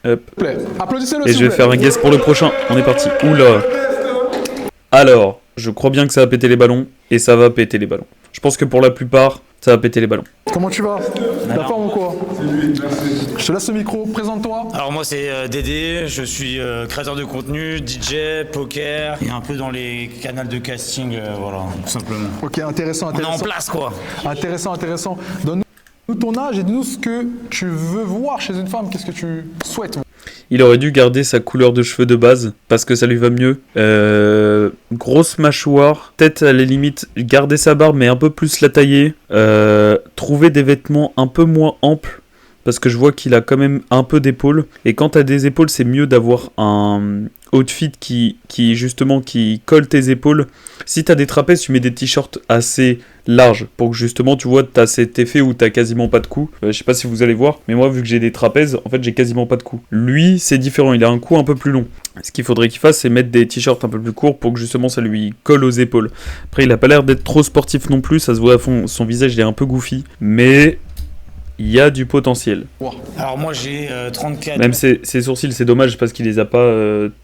Hop. Applaudissez-le. Et je vais faire un guess pour le prochain. On est parti. Oula. Alors, je crois bien que ça va péter les ballons. Et ça va péter les ballons. Je pense que pour la plupart, ça va péter les ballons. Comment tu vas? La forme ou quoi? Je te laisse le micro, présente-toi. Alors moi c'est Dédé, je suis créateur de contenu, DJ, poker et un peu dans les canaux de casting, voilà, tout simplement. Ok, intéressant. On est en place quoi. Intéressant. Donne-nous ton âge et dis-nous ce que tu veux voir chez une femme, qu'est-ce que tu souhaites. Il aurait dû garder sa couleur de cheveux de base, parce que ça lui va mieux. Grosse mâchoire, peut-être à la limite garder sa barbe mais un peu plus la tailler. Trouver des vêtements un peu moins amples, parce que je vois qu'il a quand même un peu d'épaules. Et quand t'as des épaules, c'est mieux d'avoir un outfit qui justement qui colle tes épaules. Si t'as des trapèzes, tu mets des t-shirts assez larges pour que justement tu vois t'as cet effet où t'as quasiment pas de cou. Je sais pas si vous allez voir, mais moi vu que j'ai des trapèzes, en fait j'ai quasiment pas de cou. Lui c'est différent, il a un cou un peu plus long. Ce qu'il faudrait qu'il fasse, c'est mettre des t-shirts un peu plus courts pour que justement ça lui colle aux épaules. Après il a pas l'air d'être trop sportif non plus, ça se voit à fond, son visage il est un peu goofy, mais il y a du potentiel. Alors moi j'ai 34. Même ses sourcils, c'est dommage parce qu'il les a pas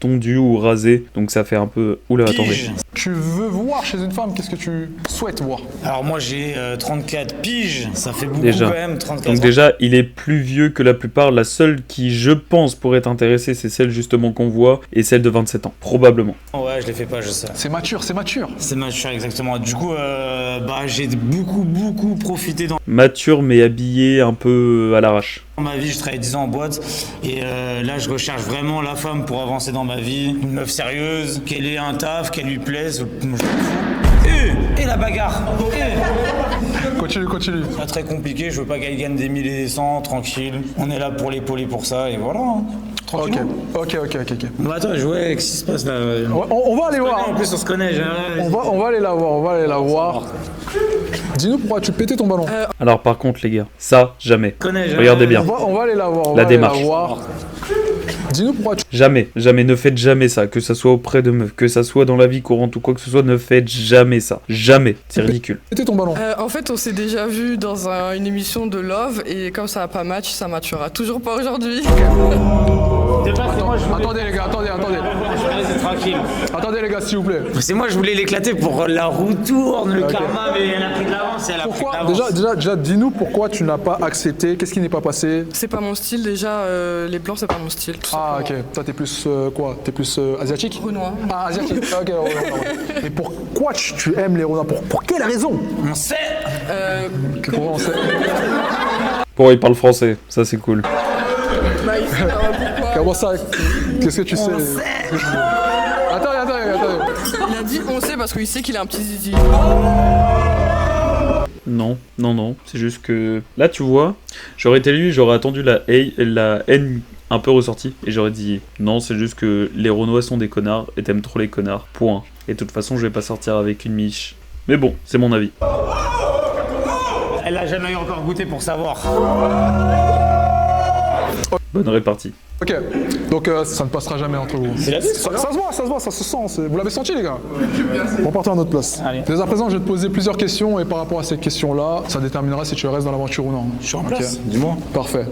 tondus ou rasés, donc ça fait un peu... Oula, attendez. Tu veux voir chez une femme, qu'est-ce que tu souhaites voir? Alors moi j'ai 34 piges, ça fait beaucoup Déjà. quand même, 34 Donc ans. déjà, il est plus vieux que la plupart. La seule qui, je pense, pourrait t'intéresser, c'est celle justement qu'on voit, et celle de 27 ans, probablement. Ouais, je les fais pas, je sais. C'est mature. C'est mature, exactement. Du coup, j'ai beaucoup profité dans Mature mais habillé un peu à l'arrache. ma vie. Je travaille 10 ans en boîte et là, je recherche vraiment la femme pour avancer dans ma vie. Une meuf sérieuse, qu'elle ait un taf, qu'elle lui plaise. Je m'en fous. Et la bagarre. Continue. Pas très compliqué, je veux pas qu'elle gagne des 1000 et des 100, tranquille. On est là pour l'épauler pour ça et voilà. Hein. Ok. Bon, attends, je vois qu'est-ce qui se passe là. On va aller voir. En plus, on se connaît. On va aller la voir. Dis-nous pourquoi tu pétais ton ballon. Alors par contre les gars, ça, jamais. Connais, Regardez bien. On va aller la voir. La démarche. Dis-nous pourquoi tu Jamais, ne faites jamais ça, que ça soit auprès de meufs, que ça soit dans la vie courante ou quoi que ce soit, ne faites jamais ça. Jamais, c'est ridicule. pétais ton ballon. En fait, on s'est déjà vu dans une émission de Love et comme ça n'a pas match, ça matchera toujours pas aujourd'hui. Attendez les gars. C'est tranquille. Attendez les gars, s'il vous plaît. C'est moi, je voulais l'éclater pour la roue tourne, le karma, mais elle a pris de l'avance et elle a pris de Pourquoi l'avance. déjà, dis-nous pourquoi tu n'as pas accepté. Qu'est-ce qui n'est pas passé? C'est pas mon style déjà, les blancs c'est pas mon style. Tout Ah ok. simplement. Toi t'es plus quoi? T'es plus asiatique? Renoir. Ah asiatique. Ok. Et pourquoi tu aimes les renards? Pour quelle raison? On sait. Comment on sait? Bon, il parle français, ça c'est cool. Bah, pourquoi Comment ça? Qu'est-ce que tu sais? Attends. Il a dit on sait parce qu'il sait qu'il a un petit zizi. Non, c'est juste que... Là, tu vois, j'aurais été lui, j'aurais attendu la haine un peu ressortie, et j'aurais dit, non, c'est juste que les Renois sont des connards, et t'aimes trop les connards, point. Et de toute façon, je vais pas sortir avec une miche. Mais bon, c'est mon avis. Elle a jamais encore goûté pour savoir. Bonne répartie. Ok. Donc ça ne passera jamais entre vous. C'est la vie, Ça se voit, ça se sent. Vous l'avez senti les gars? On part à notre place. Allez. Dès à présent, je vais te poser plusieurs questions et par rapport à ces questions-là, ça déterminera si tu restes dans l'aventure ou non. Je suis en Ok. place, dis-moi. Parfait.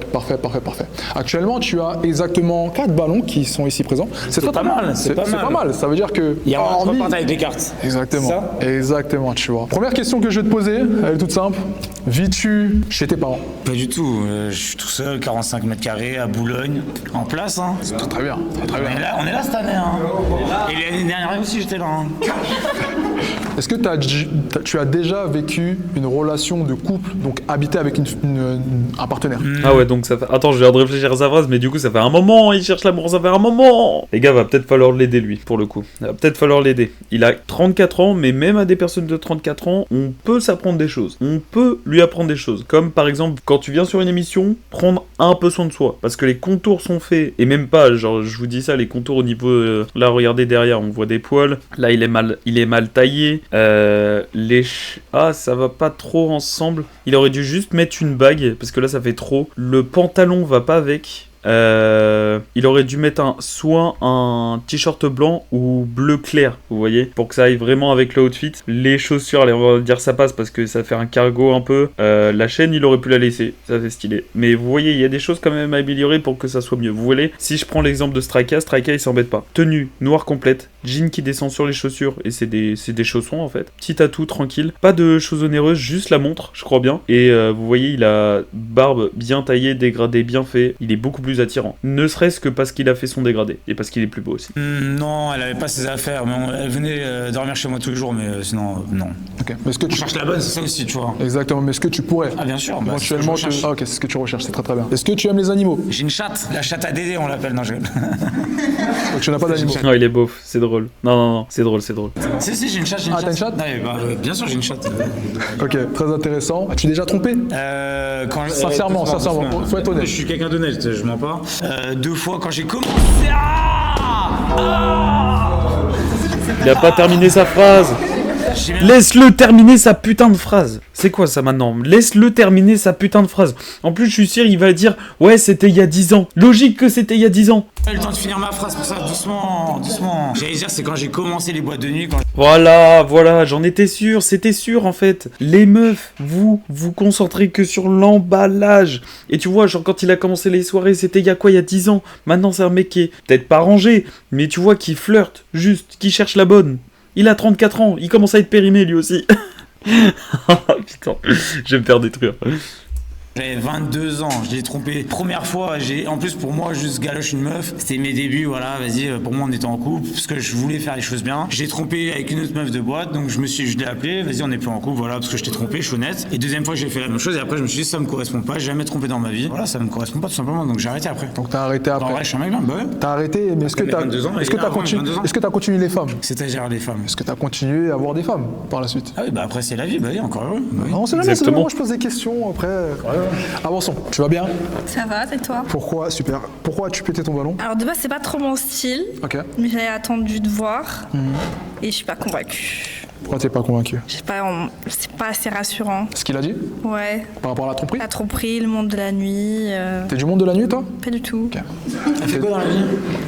Actuellement, tu as exactement 4 ballons qui sont ici présents. C'est pas mal, c'est pas mal. Ça veut dire que... Il y a un hormis- repart avec les cartes. Exactement. Ça Exactement, tu vois. Première question que je vais te poser, elle est toute simple. Vis-tu chez tes parents? Pas du tout. Je suis tout seul, 45 mètres carrés, à Boulogne, en place. Hein. Très bien. On est là cette année. Hein. Et l'année dernière aussi, j'étais là. Hein. Est-ce que tu as déjà vécu une relation de couple, donc habité avec un partenaire? Ah ouais, donc ça fait... Attends, je viens de réfléchir à sa phrase, mais du coup, ça fait un moment, il cherche l'amour, ça fait un moment. Les gars, va peut-être falloir l'aider, lui, pour le coup. Va peut-être falloir l'aider. Il a 34 ans, mais même à des personnes de 34 ans, on peut s'apprendre des choses. On peut lui apprendre des choses. Comme, par exemple, quand tu viens sur une émission, prendre un peu soin de soi. Parce que les contours sont faits, et même pas, genre, je vous dis ça, les contours au niveau... là, regardez derrière, on voit des poils. Là, il est mal taillé. Ah, ça va pas trop ensemble. Il aurait dû juste mettre une bague, parce que là, ça fait trop. Le pantalon va pas avec. il aurait dû mettre soit un t-shirt blanc ou bleu clair, vous voyez, pour que ça aille vraiment avec le outfit. Les chaussures, allez, on va dire ça passe parce que ça fait un cargo un peu. La chaîne, il aurait pu la laisser, ça c'est stylé. Mais vous voyez, il y a des choses quand même à améliorer pour que ça soit mieux. Vous voyez, si je prends l'exemple de Straka, il s'embête pas. Tenue noire complète, jean qui descend sur les chaussures et c'est des chaussons en fait. Petit tatou tranquille, pas de choses onéreuses, juste la montre, je crois bien. Et vous voyez, il a barbe bien taillée, dégradé, bien fait. Il est beaucoup plus attirant. Ne serait-ce que parce qu'il a fait son dégradé et parce qu'il est plus beau aussi. Non, elle avait pas ses affaires, mais elle venait dormir chez moi tous les jours, mais sinon, non. Ok. Mais est-ce que Tu cherches la bonne, c'est ça aussi, tu vois. Exactement, mais est-ce que tu pourrais Ah, bien sûr. Bah, éventuellement c'est ce que je recherche. Ah, ok, c'est ce que tu recherches, c'est très très bien. Est-ce que tu aimes les animaux? J'ai une chatte, la chatte à Dédé, on l'appelle. Non, je rigole. Donc tu n'as pas d'animaux. Non, il est beauf, c'est drôle. Non, c'est drôle. Si, j'ai une chatte, Ah, t'as une chatte? Ouais, bah, bien sûr, j'ai une chatte. Ok, très intéressant. As-tu déjà trompé? Sincèrement, faut être honnête. Je suis quelqu'un d'honnête, je mens pas. 2 fois quand j'ai commencé Il a pas terminé sa phrase. Laisse-le terminer sa putain de phrase. C'est quoi ça maintenant? Laisse-le terminer sa putain de phrase. En plus, je suis sûr, il va dire ouais, c'était il y a 10 ans. Logique que c'était il y a 10 ans. J'ai eu le temps de finir ma phrase pour ça, doucement. J'allais dire, c'est quand j'ai commencé les boîtes de nuit. Voilà, j'en étais sûr, c'était sûr en fait. Les meufs, vous concentrez que sur l'emballage. Et tu vois, genre quand il a commencé les soirées, c'était il y a 10 ans. Maintenant, c'est un mec qui est peut-être pas rangé, mais tu vois, qui flirte, juste, qui cherche la bonne. Il a 34 ans, il commence à être périmé lui aussi. Putain, je vais me faire détruire. J'avais 22 ans, je l'ai trompé. Première fois, en plus pour moi, juste galoche une meuf. C'était mes débuts, voilà, vas-y, pour moi on était en couple, parce que je voulais faire les choses bien. J'ai trompé avec une autre meuf de boîte, donc je l'ai appelé, vas-y, on n'est plus en couple, voilà, parce que je t'ai trompé, je suis honnête. Et deuxième fois, j'ai fait la même chose, et après je me suis dit, ça me correspond pas, j'ai jamais trompé dans ma vie. Voilà, ça me correspond pas tout simplement, donc j'ai arrêté après. Donc t'as arrêté après. En vrai, je suis un mec bien, bah ouais. T'as arrêté, mais est-ce que t'as continué les femmes? C'est-à-dire les femmes. Est-ce que t'as continué à avoir des femmes par la suite? Ah oui, bah après c'est la vie, bah oui, encore heureux. Bah oui. Non, c'est jamais, moi je pose des questions après. Avançons. Tu vas bien? Ça va, c'est toi? Pourquoi? Super. Pourquoi as-tu pété ton ballon? Alors de base, c'est pas trop mon style, Ok. mais j'avais attendu de voir et je suis pas convaincue. Pourquoi t'es pas convaincu? Je sais pas, c'est pas assez rassurant. Ce qu'il a dit? Ouais. Par rapport à la tromperie? La tromperie, le monde de la nuit. T'es du monde de la nuit, toi? Pas du tout. Ok. Elle fait quoi dans la vie?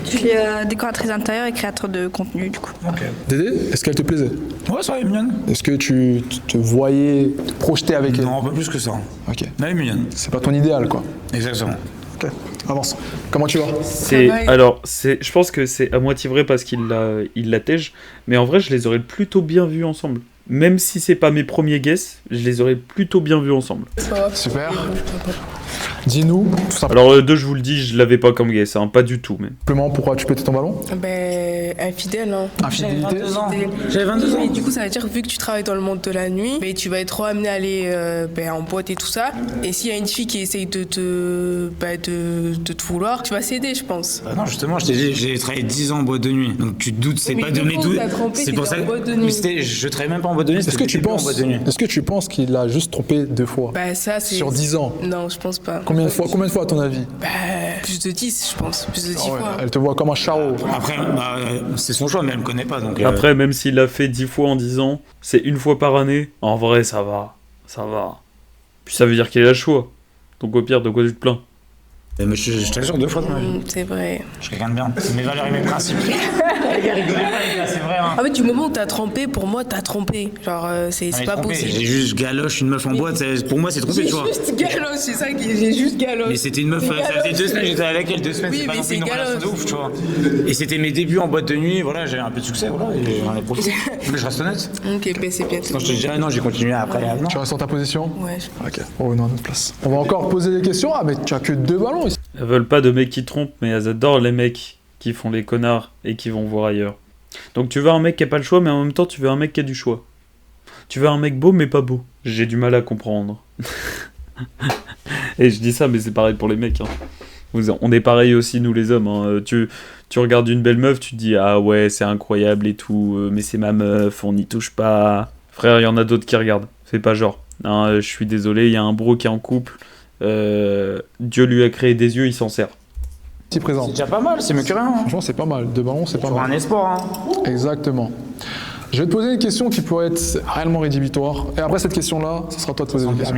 Je suis décoratrice intérieure et créateur de contenu, du coup. Ok. Dédé, est-ce qu'elle te plaisait? Ouais, ça va, elle est mignonne. Est-ce que tu te voyais te projeter avec elle? Non, pas plus que ça. Ok. Elle est mignonne. C'est pas ton idéal, quoi. Exactement. Ok. Avance. Comment tu vas? Je pense que c'est à moitié vrai parce qu'il l'attège, mais en vrai, je les aurais plutôt bien vus ensemble. Même si c'est pas mes premiers guess, je les aurais plutôt bien vus ensemble. Super. Dis-nous, tout simplement. Alors, je vous le dis, je l'avais pas comme guess, hein, pas du tout, même. Pourquoi tu pétais ton ballon? Ben, infidèle, hein. Infidélité? J'avais 22 ans. Mais du coup, ça veut dire, vu que tu travailles dans le monde de la nuit, ben, tu vas être trop amené à aller en boîte et tout ça. Et s'il y a une fille qui essaye de te vouloir, tu vas céder, je pense. Bah non, justement, je t'ai dit, j'ai travaillé 10 ans en boîte de nuit. Donc tu te doutes, c'est Mais pas de mes comment doutes. t'as trompé, C'est pour t'étais ça en boîte de que. nuit. Mais je travaillais même pas en boîte de nuit. Est-ce que tu penses qu'il a juste trompé 2 fois? Ben, ça, c'est. Sur 10 ans? Non, je pense pas. Combien de fois à ton avis? Ben, plus de 10, je pense. Plus de 10 Ouais, fois. elle te voit comme un charreau. Après, c'est son choix, mais elle me connaît pas. Donc, Après, même s'il l'a fait 10 fois en 10 ans, c'est une fois par année. En vrai, ça va. Puis ça veut dire qu'il a le choix. Donc au pire, de quoi tu te plains? Mais je t'assure 2 fois dans ma vie. C'est vrai. Je suis quelqu'un de bien. C'est mes valeurs et mes principes. Les gars, rigolez pas, les gars, c'est vrai. Hein. En fait, du moment où t'as trompé, pour moi, t'as trompé. Genre, c'est pas trompé. possible. J'ai juste galoche une meuf en boîte. Pour moi, c'est trompé, J'ai tu vois. juste galoche, c'est ça qui j'ai juste galoche. Mais c'était une meuf, ça faisait 2 semaines, j'étais avec elle 2 semaines, Oui, c'est pas mais non plus une c'est relation de galoche. ouf, tu vois. Et c'était mes débuts en boîte de nuit, voilà, j'avais un peu de succès, voilà, et j'en ai profité. Mais je reste honnête. Ok, ben c'est bien. Sinon, je te dirais non, j'ai continué après. Non. Tu restes sur ta position? Ouais, je pense. Ok. Oh non, notre place. On va encore poser des questions. Ah, mais tu as que 2 ballons ici. Elles veulent pas de mecs qui trompent, mais elles adorent les mecs qui font les connards et qui vont voir ailleurs. Donc tu veux un mec qui a pas le choix, mais en même temps tu veux un mec qui a du choix. Tu veux un mec beau, mais pas beau. J'ai du mal à comprendre. Et je dis ça, mais c'est pareil pour les mecs. Hein. On est pareil aussi, nous les hommes. Hein. Tu regardes une belle meuf, tu te dis ah ouais, c'est incroyable et tout, mais c'est ma meuf, on n'y touche pas. Frère, il y en a d'autres qui regardent. Fais pas genre. Hein, je suis désolé, il y a un bro qui est en couple. Dieu lui a créé des yeux, il s'en sert. Petit présent. C'est déjà pas mal, c'est mieux que rien. Hein. Franchement, c'est pas mal. 2 ballons, c'est pas Pour un mal. espoir, hein. Exactement. Je vais te poser une question qui pourrait être réellement rédhibitoire. Et après cette question-là, ce sera toi de poser la question.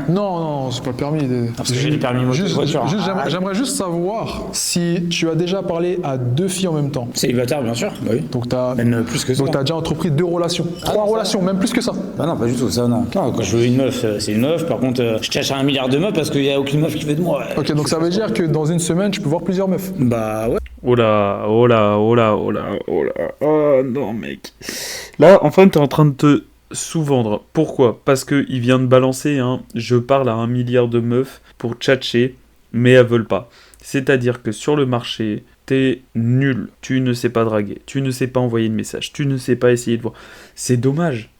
Non, c'est pas le permis. Parce que j'ai le permis moto de voiture. J'aimerais juste savoir si tu as déjà parlé à 2 filles en même temps. Célibataire, bien sûr. Bah oui. Donc t'as Même plus que ça. donc t'as déjà entrepris 2 relations. 3 relations, même plus que ça. Bah non, pas du tout, ça non. Non, quand je veux une meuf, c'est une meuf. Par contre, je cherche un milliard de meufs parce qu'il n'y a aucune meuf qui veut de moi. Ok, donc ça veut dire que dans une semaine, tu peux voir plusieurs meufs. Bah ouais. Oh là, oh là, oh là, oh là, oh là. Oh non, mec. Là, enfin, t'es en train de te sous-vendre. Pourquoi? Parce qu'il vient de balancer un « je parle à 1 milliard de meufs pour tchatcher, mais elles veulent pas ». C'est-à-dire que sur le marché, t'es nul. Tu ne sais pas draguer, tu ne sais pas envoyer de message, tu ne sais pas essayer de voir. C'est dommage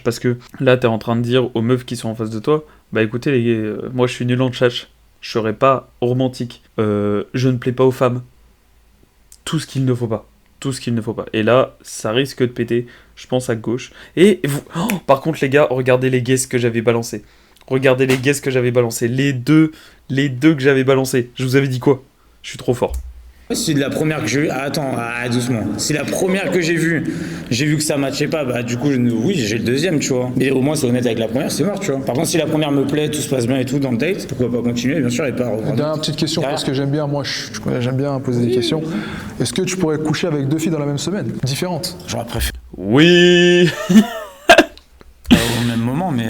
parce que là, t'es en train de dire aux meufs qui sont en face de toi « bah écoutez les gars, moi je suis nul en tchatch, je serai pas romantique, je ne plais pas aux femmes. » Tout ce qu'il ne faut pas. Tout ce qu'il ne faut pas. Et là, ça risque de péter, je pense, à gauche. Et vous... Oh, par contre, les gars, regardez les guesses que j'avais balancés. Regardez les guesses que j'avais balancés. Les deux que j'avais balancés. Je vous avais dit quoi? Je suis trop fort. C'est de la première que j'ai vue. Attends, doucement. C'est la première que j'ai vue que ça matchait pas. Bah, du coup, oui, j'ai le deuxième, tu vois. Mais au moins, c'est honnête avec la première, c'est mort, tu vois. Par contre, si la première me plaît, tout se passe bien et tout dans le date, pourquoi pas continuer, bien sûr, et pas reprendre. Dernière petite question, parce que j'aime bien, moi, j'aime bien poser des questions. Est-ce que tu pourrais coucher avec 2 filles dans la même semaine, différentes? J'aurais préféré Oui. au même moment, mais.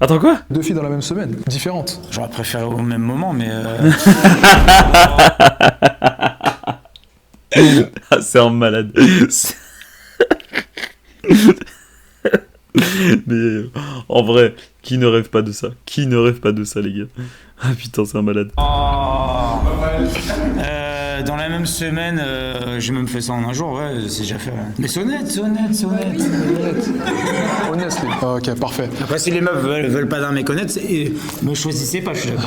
Attends, quoi? 2 filles dans la même semaine, différentes. J'aurais préféré au même moment, mais. Ah, c'est un malade. Mais en vrai, qui ne rêve pas de ça? Qui ne rêve pas de ça, les gars? Ah putain, c'est un malade. Dans la même semaine, j'ai même fait ça en un jour, ouais, c'est déjà fait. Ouais. Mais c'est honnête. Honestly. Ok, parfait. Après, si les meufs veulent pas d'un mec honnête, me choisissez pas, je suis d'accord.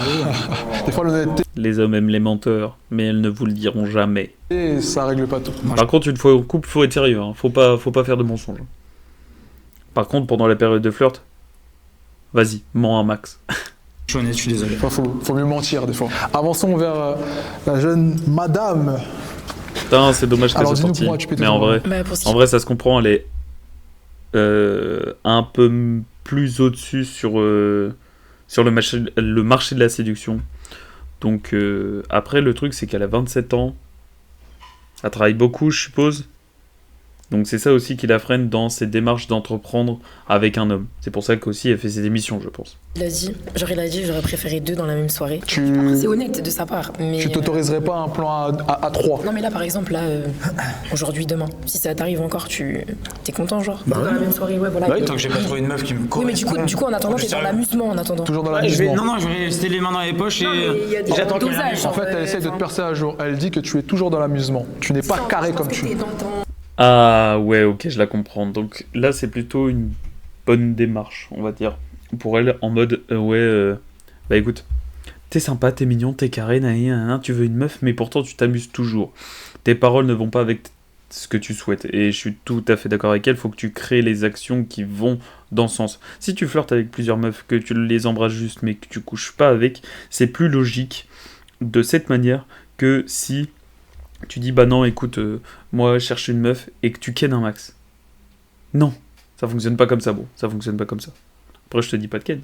Des fois, l'honnêteté, Les hommes aiment les menteurs, mais elles ne vous le diront jamais. ça règle pas tout. Par contre, une fois au couple, faut être sérieux, hein. Faut pas faire de mensonges. Par contre, pendant la période de flirt, vas-y, mens un max. Je suis honnête, je suis désolé. Enfin, faut mieux mentir des fois. Avançons vers la jeune madame. Putain, c'est dommage qu'elle Alors, soit dis-nous sortie. pourquoi tu peux te Mais en vrai, Bah, en vrai, ça se comprend, elle est un peu plus au-dessus sur le marché de la séduction. Donc après, le truc, c'est qu'elle a 27 ans. Elle travaille beaucoup, je suppose. Donc c'est ça aussi qui la freine dans ses démarches d'entreprendre avec un homme. C'est pour ça qu'aussi elle fait ses émissions, je pense. Il a dit, j'aurais préféré 2 dans la même soirée. Tu C'est honnête de sa part, mais... t'autoriserais pas un plan à 3? Non mais là par exemple, aujourd'hui, demain, si ça t'arrive encore, t'es content genre Bah dans ouais. la même soirée, ouais voilà. Bah oui, tant que j'ai pas trouvé une meuf qui me Oui mais correspond. du coup en attendant, t'es dans l'amusement en attendant. Toujours dans Ouais, l'amusement. non, je vais rester les mains dans les poches Non, mais il y a et des j'attends qu'elle dosages, arrive. En fait, elle essaie de te percer à jour. Elle dit que tu es toujours dans l'amusement. Tu n'es pas carré comme tu es. Ah ouais, ok, je la comprends. Donc là, c'est plutôt une bonne démarche, on va dire. Pour elle, en mode, bah écoute, t'es sympa, t'es mignon, t'es carré, tu veux une meuf, mais pourtant tu t'amuses toujours. Tes paroles ne vont pas avec ce que tu souhaites. Et je suis tout à fait d'accord avec elle, faut que tu crées les actions qui vont dans ce sens. Si tu flirtes avec plusieurs meufs, que tu les embrasses juste, mais que tu couches pas avec, c'est plus logique de cette manière que si tu dis bah non écoute moi je cherche une meuf et que tu kennes un max. Non, ça fonctionne pas comme ça, bon, ça fonctionne pas comme ça. Après je te dis pas de ken.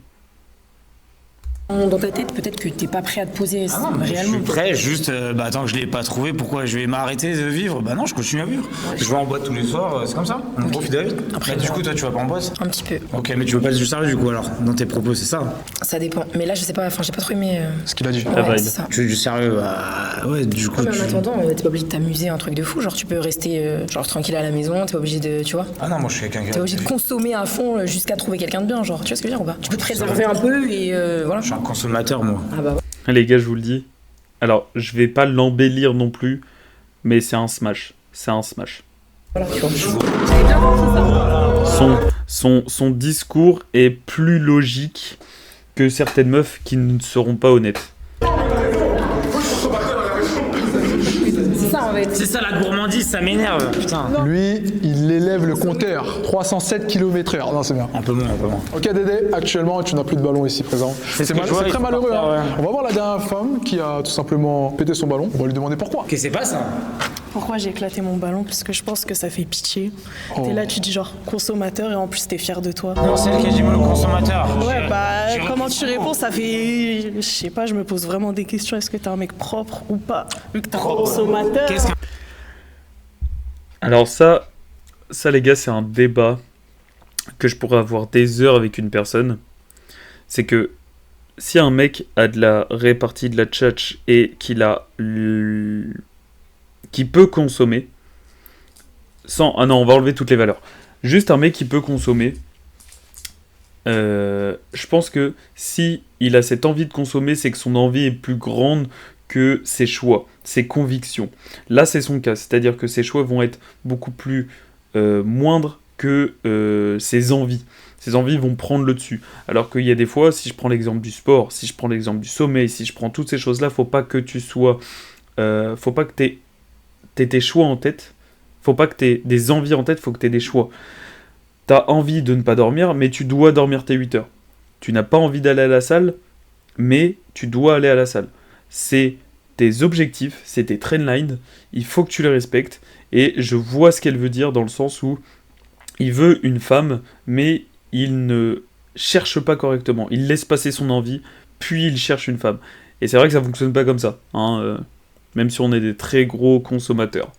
Dans ta tête, peut-être que t'es pas prêt à te poser Je réellement. suis prêt, juste, tant que je l'ai pas trouvé, pourquoi je vais m'arrêter de vivre? Bah non, je continue à vivre. Je vais en boîte tous les soirs, c'est comme ça. On profite de la vie. Après, Bah, du coup, toi, tu vas pas en boîte? Un petit peu. Ok, mais tu veux pas être du sérieux du coup alors? Dans tes propos, c'est ça? Ça dépend. Mais là, je sais pas, j'ai pas trop aimé. Ce qu'il a dit. Ah, Ouais, vibe. c'est ça. Tu veux du sérieux? Bah ouais, du coup. Ouais, mais en attendant, t'es pas obligé de t'amuser un truc de fou. Genre, tu peux rester genre tranquille à la maison, t'es pas obligé de. Tu vois? Ah non, moi je suis quelqu'un qui. T'es obligé de consommer à fond jusqu'à trouver quelqu'un de bien, genre. Tu vois ce que je veux dire ou pas? Tu peux te préserver un peu et voilà. Je suis un consommateur, moi. Ah bah ouais. Les gars, je vous le dis. Alors, je vais pas l'embellir non plus, mais c'est un smash. C'est un smash. Voilà, tu vois. J'avais bien compris ça. Son discours est plus logique que certaines meufs qui ne seront pas honnêtes. C'est ça en fait. C'est ça la gourmandise, ça m'énerve, putain. Lui, il élève le compteur. 307 km/h. Non, c'est bien. Un peu moins. Ok, Dédé, actuellement, tu n'as plus de ballon ici présent. C'est ce que je vois, très il faut malheureux. partir, Hein. ouais. On va voir la dernière femme qui a tout simplement pété son ballon. On va lui demander pourquoi. Qu'est-ce qui se passe? Pourquoi j'ai éclaté mon ballon? Parce que je pense que ça fait pitié. T'es là, tu dis genre consommateur et en plus t'es fier de toi. Non, c'est elle qui a dit consommateur. Ouais, bah comment tu réponds, ça fait... Je sais pas, je me pose vraiment des questions. Est-ce que t'es un mec propre ou pas? Vu que t'es un consommateur. Alors ça les gars, c'est un débat que je pourrais avoir des heures avec une personne. C'est que si un mec a de la répartie, de la tchatch et qu'il peut consommer sans... Ah non, on va enlever toutes les valeurs. Juste un mec qui peut consommer. Je pense que si il a cette envie de consommer, c'est que son envie est plus grande que ses choix, ses convictions. Là, c'est son cas. C'est-à-dire que ses choix vont être beaucoup plus moindres que ses envies. Ses envies vont prendre le dessus. Alors qu'il y a des fois, si je prends l'exemple du sport, si je prends l'exemple du sommeil, si je prends toutes ces choses-là, faut pas que tu sois... faut pas que t'aies tes choix en tête. Faut pas que t'aies des envies en tête, faut que t'aies des choix. T'as envie de ne pas dormir, mais tu dois dormir tes 8 heures. Tu n'as pas envie d'aller à la salle, mais tu dois aller à la salle. C'est tes objectifs, c'est tes trendlines, il faut que tu les respectes. Et je vois ce qu'elle veut dire dans le sens où il veut une femme, mais il ne cherche pas correctement. Il laisse passer son envie, puis il cherche une femme. Et c'est vrai que ça fonctionne pas comme ça, hein, même si on est des très gros consommateurs.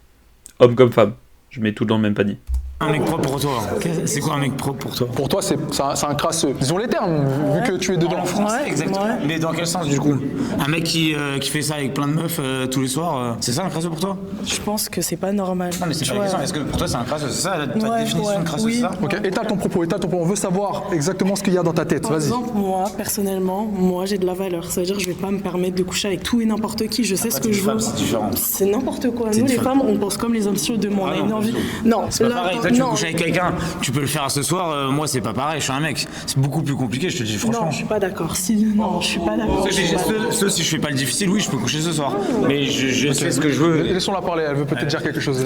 Hommes comme femmes, je mets tout dans le même panier. Un mec propre pour toi. C'est quoi un mec propre pour toi? Pour toi, c'est un crasseux. Disons les termes, vu que tu es dedans. En français, exactement. Mais dans quel sens, du coup? Un mec qui fait ça avec plein de meufs tous les soirs, c'est ça un crasseux pour toi? Je pense que c'est pas normal. Non, mais c'est pas la question. Est-ce que pour toi, c'est un crasseux? C'est ça ta définition de crasseux, c'est ça? Ok, étale ton propos. On veut savoir exactement ce qu'il y a dans ta tête. Par exemple, moi, personnellement, j'ai de la valeur. Ça veut dire que je vais pas me permettre de coucher avec tout et n'importe qui. Je sais ce que je veux. C'est n'importe quoi. Nous, les femmes, on pense comme les hommes sur de moi. On a une envie. Non, c'est pas pareil. Toi, tu veux coucher avec quelqu'un, tu peux le faire ce soir. Moi, c'est pas pareil. Je suis un mec. C'est beaucoup plus compliqué, je te dis franchement. Non, je suis pas d'accord. Non, je suis pas d'accord. Si je fais pas le difficile, oui, je peux coucher ce soir. Mais je sais ce que je veux. Laissons-la parler. Elle veut peut-être dire quelque chose.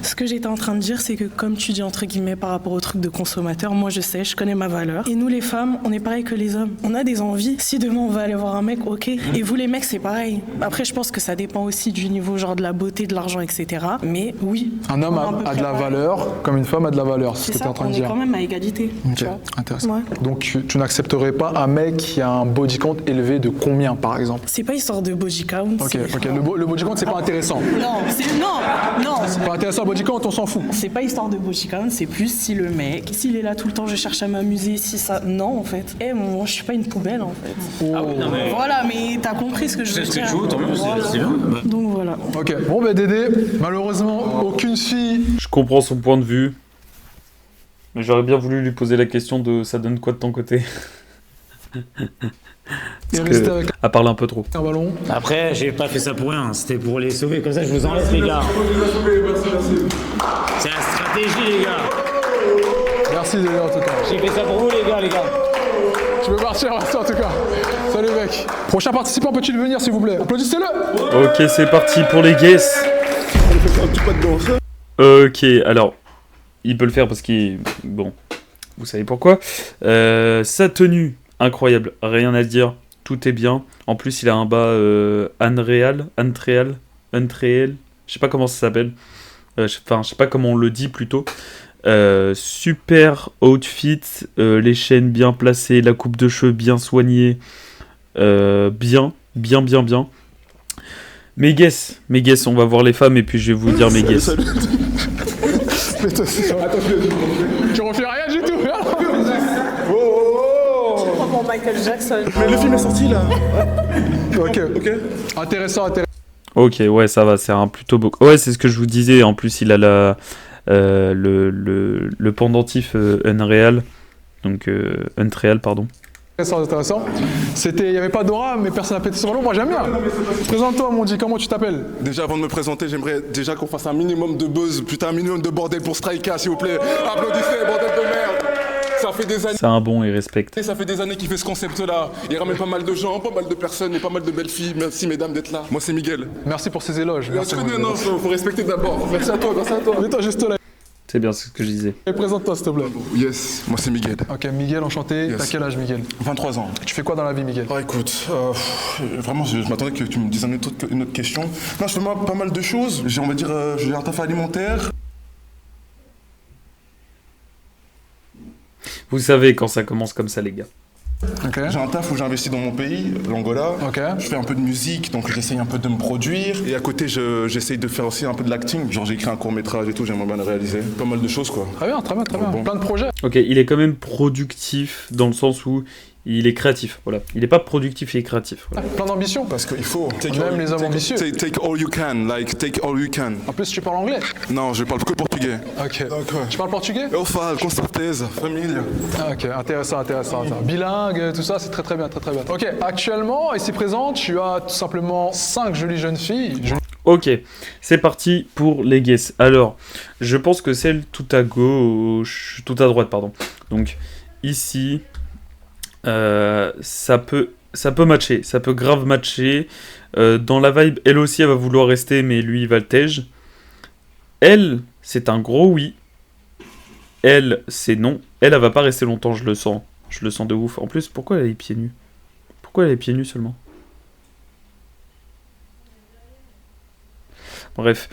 Ce que j'étais en train de dire, c'est que comme tu dis entre guillemets par rapport au truc de consommateur, moi je sais, je connais ma valeur. Et nous les femmes, on est pareil que les hommes. On a des envies. Si demain on va aller voir un mec, ok. Et vous les mecs, c'est pareil. Après, je pense que ça dépend aussi du niveau genre de la beauté, de l'argent, etc. Mais oui. Un homme a de la valeur, comme une femme a de la valeur. C'est ce que tu es en train de dire. On est quand même à égalité. Ok, intéressant. Ouais. Donc tu n'accepterais pas un mec qui a un body count élevé de combien, par exemple? C'est pas histoire de body count. Ok. Le body count, c'est pas intéressant. Non. C'est pas intéressant, le body count, on s'en fout. C'est pas histoire de body count, c'est plus si le mec, s'il est là tout le temps, je cherche à m'amuser, si ça... Non, en fait. Moi, je suis pas une poubelle, en fait. Oh. Ah oui, non, mais... Voilà, mais t'as compris ce que je veux dire. C'est ce que je veux, tant mieux, c'est bien. Donc voilà. Ok. Bon, ben Dédé, malheureusement, aucune fille... Je comprends son point de vue. Mais j'aurais bien voulu lui poser la question de ça donne quoi de ton côté. À parler un peu trop. Un ballon. Après, j'ai pas fait ça pour rien, c'était pour les sauver, comme ça je vous en laisse les gars. C'est la stratégie les gars. Merci Dédé en tout cas. J'ai fait ça pour vous les gars. Tu peux partir merci en tout cas. Salut mec. Prochain participant, peut-il venir s'il vous plaît? Applaudissez-le. Ok, c'est parti pour les guesses. Ok, alors... Il peut le faire parce qu'il... Bon, vous savez pourquoi. Sa tenue, incroyable, rien à dire, tout est bien. En plus, il a un bas Unreal, je sais pas comment ça s'appelle. Je sais pas comment on le dit plutôt. Super outfit, les chaînes bien placées, la coupe de cheveux bien soignée. Bien. Mes guesses, on va voir les femmes et puis je vais vous dire mes guesses. Tu refais rien du tout. Pour Michael Jackson. Mais le film est sorti là. Ok. Intéressant. Ok, ouais, ça va, c'est un plutôt beau... Ouais, c'est ce que je vous disais, en plus il a le pendentif Unreal, donc Unreal, pardon. Intéressant. Il n'y avait pas d'aura, mais personne n'a pété sur l'eau. Moi, j'aime bien. Présente-toi, mon dit. Comment tu t'appelles? Déjà, avant de me présenter, j'aimerais déjà qu'on fasse un minimum de buzz, putain, un minimum de bordel pour Strika, s'il vous plaît. Applaudissez, bordel de merde. Ça fait des années. C'est un bon et respecte. Ça fait des années qu'il fait ce concept-là. Il ramène pas mal de gens, pas mal de personnes et pas mal de belles filles. Merci, mesdames, d'être là. Moi, c'est Miguel. Merci pour ces éloges. Merci. Non, faut respecter d'abord. Merci à toi. Mets-toi juste là. C'est bien ce que je disais. Et présente-toi, s'il te plaît. Yes, moi c'est Miguel. Ok, Miguel, enchanté. Yes. T'as quel âge, Miguel? 23 ans. Tu fais quoi dans la vie, Miguel? Écoute, vraiment, je m'attendais que tu me dises une autre question. Non, je fais pas mal de choses. J'ai, on va dire, j'ai un taf alimentaire. Vous savez quand ça commence comme ça, les gars. Ok. J'ai un taf où j'investis dans mon pays, l'Angola. Ok. Je fais un peu de musique, donc j'essaye un peu de me produire. Et à côté, j'essaye de faire aussi un peu de l'acting. Genre, j'ai écrit un court-métrage et tout, j'aimerais bien le réaliser. Pas mal de choses, quoi. Très bien, très bien, très bien. Bon. Plein de projets. Ok, il est quand même productif dans le sens où il est créatif. Voilà. Il est pas productif, il est créatif. Voilà. Plein d'ambition. Parce qu'il faut. On aime les hommes ambitieux. Take all you can, take all you can. En plus, tu parles anglais. Non, je parle que portugais. Ok. Donc, ouais. Tu parles portugais? Eu falo, com certeza, família. Ah, ok, intéressant. Bilingue, tout ça, c'est très bien, très bien. Ok, actuellement, ici présent, tu as tout simplement 5 jolies jeunes filles. Ok, c'est parti pour les guesses. Alors, je pense que celle tout à gauche, tout à droite, pardon. Donc, ici, ça peut matcher, ça peut grave matcher. Dans la vibe, elle aussi, elle va vouloir rester, mais lui, il va le tège. Elle, c'est un gros oui. Elle, c'est non. Elle va pas rester longtemps, je le sens. Je le sens de ouf. En plus, pourquoi elle est pieds nus? Pourquoi elle est pieds nus seulement? Bref.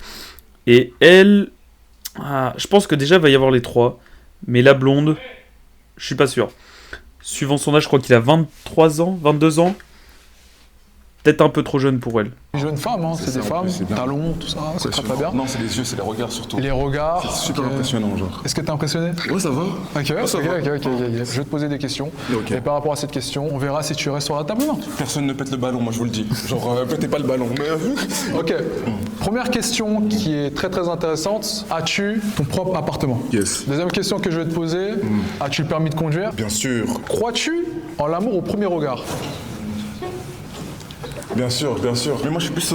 Et elle... je pense que déjà, il va y avoir les trois. Mais la blonde, je suis pas sûr. Suivant son âge, je crois qu'il a 23 ans, 22 ans. Peut-être un peu trop jeune pour elle. Les jeunes femmes, hein, c'est des femmes, talons, tout ça, c'est très bien. Non, c'est les yeux, c'est les regards surtout. Les regards. C'est super impressionnant, genre. Est-ce que t'es impressionné? Ouais, ça va. Ok. Je vais te poser des questions. Ok. Et par rapport à cette question, on verra si tu restes sur la table ou non. Personne ne pète le ballon, moi je vous le dis. Genre, pétez pas le ballon, mais... Ok. Première question qui est très très intéressante. As-tu ton propre appartement? Yes. Deuxième question que je vais te poser. As-tu le permis de conduire? Bien sûr. Crois-tu en l'amour au premier regard? Bien sûr. Mais moi je suis plus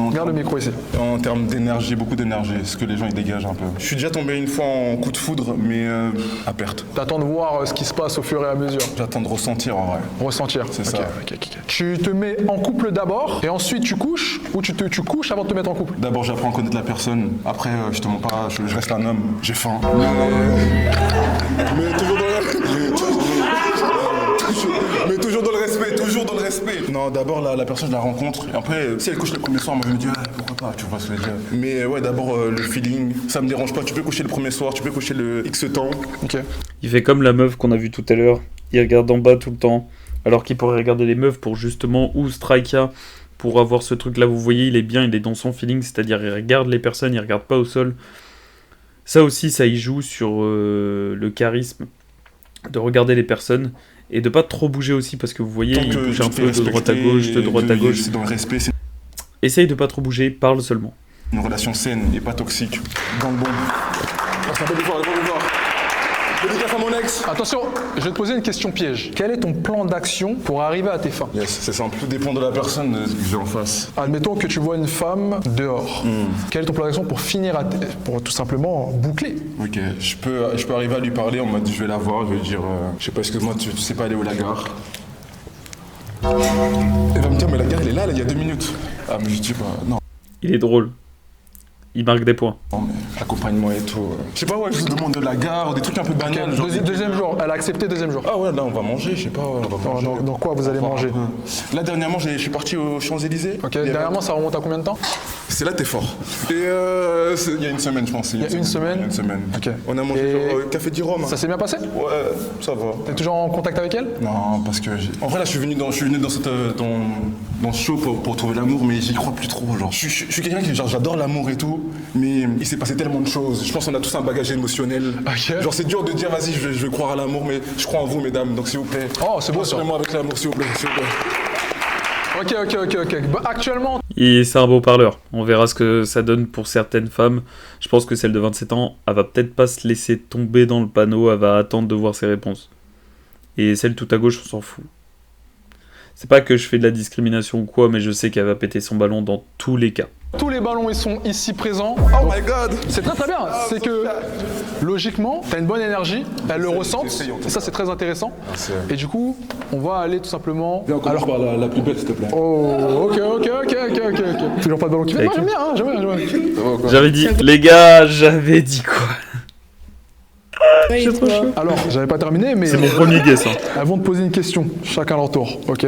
Regarde le micro ici. en termes d'énergie, beaucoup d'énergie, ce que les gens ils dégagent un peu. Je suis déjà tombé une fois en coup de foudre, mais à perte. T'attends de voir ce qui se passe au fur et à mesure. J'attends de ressentir en vrai. Ressentir. C'est Ok, ça. ok. Tu te mets en couple d'abord et ensuite tu couches ou tu couches avant de te mettre en couple? D'abord j'apprends à connaître la personne, après je te mens pas, je reste un homme, j'ai faim. Mais toujours dans Mais toujours dans le respect, toujours dans le respect. Non, d'abord la personne je la rencontre et après si elle couche le premier soir, moi je me dis pourquoi pas, tu vois ce que je veux dire. Mais ouais, d'abord le feeling, ça me dérange pas, tu peux coucher le premier soir, tu peux coucher le X temps. Ok. Il fait comme la meuf qu'on a vue tout à l'heure. Il regarde en bas tout le temps. Alors qu'il pourrait regarder les meufs pour justement ou striker pour avoir ce truc là. Vous voyez, il est bien, il est dans son feeling. C'est-à-dire il regarde les personnes, il regarde pas au sol. Ça aussi, ça y joue sur le charisme. De regarder les personnes. Et de pas trop bouger aussi parce que vous voyez, il bouge un peu de droite à gauche, de droite à gauche. C'est dans le respect, c'est Essaye de pas trop bouger, parle seulement. une relation saine et pas toxique. Dans le bon. C'est un peu plus fort, dédicace à mon ex. Attention, je vais te poser une question piège. Quel est ton plan d'action pour arriver à tes fins? Yes, c'est simple. Tout dépend de la personne que j'ai en face. Admettons que tu vois une femme dehors. Quel est ton plan d'action pour finir pour tout simplement boucler? Ok, je peux arriver à lui parler en mode je vais la voir, je vais lui dire je sais pas, excuse-moi, tu sais pas aller où la gare? Elle va me dire mais la gare elle est là, il y a 2 minutes. Ah mais je dis bah non. Il est drôle. Il marque des points. Non mais accompagne-moi et tout. Je sais pas, ouais, je vous demande de la gare, des trucs un peu banals. Genre Deuxième jour, elle a accepté deuxième jour. Ah ouais, là on va manger, je sais pas, on va manger. Dans quoi vous allez manger? Là dernièrement je suis parti aux Champs-Élysées. Ok, dernièrement ça remonte à combien de temps? C'est là t'es fort. Et il y a une semaine je pense. Il y a une semaine? Il y a une semaine. Ok. On a mangé Et genre café du Rhum. Ça s'est bien passé? Ouais, ça va. T'es toujours en contact avec elle? Non, parce que en vrai là je suis venu dans ce show pour trouver l'amour, mais j'y crois plus trop. Genre, je suis quelqu'un qui genre j'adore l'amour et tout, mais il s'est passé tellement de choses. Je pense qu'on a tous un bagage émotionnel. Ok. Genre c'est dur de dire vas-y je vais croire à l'amour, mais je crois en vous mesdames. Donc s'il vous plaît. Oh c'est beau ça. Rassurez-moi avec l'amour s'il vous plaît. Ok. Bah, actuellement. Et c'est un beau parleur. On verra ce que ça donne pour certaines femmes. Je pense que celle de 27 ans, elle va peut-être pas se laisser tomber dans le panneau, elle va attendre de voir ses réponses. Et celle tout à gauche, on s'en fout. C'est pas que je fais de la discrimination ou quoi, mais je sais qu'elle va péter son ballon dans tous les cas. Tous les ballons ils sont ici présents. Oh my god. C'est très bien. C'est que logiquement, t'as une bonne énergie, elles le ressentent. Et ça c'est très intéressant. Merci. Et du coup, on va aller tout simplement. Viens, on commence par la plus belle s'il te plaît. Oh, ok. Toujours pas de ballon qui fait. Non, j'aime bien. J'avais dit, les gars, j'avais dit quoi? Ouais, et toi Alors, j'avais pas terminé, mais C'est mon premier guess. Hein. elles vont te poser une question, chacun leur tour, ok?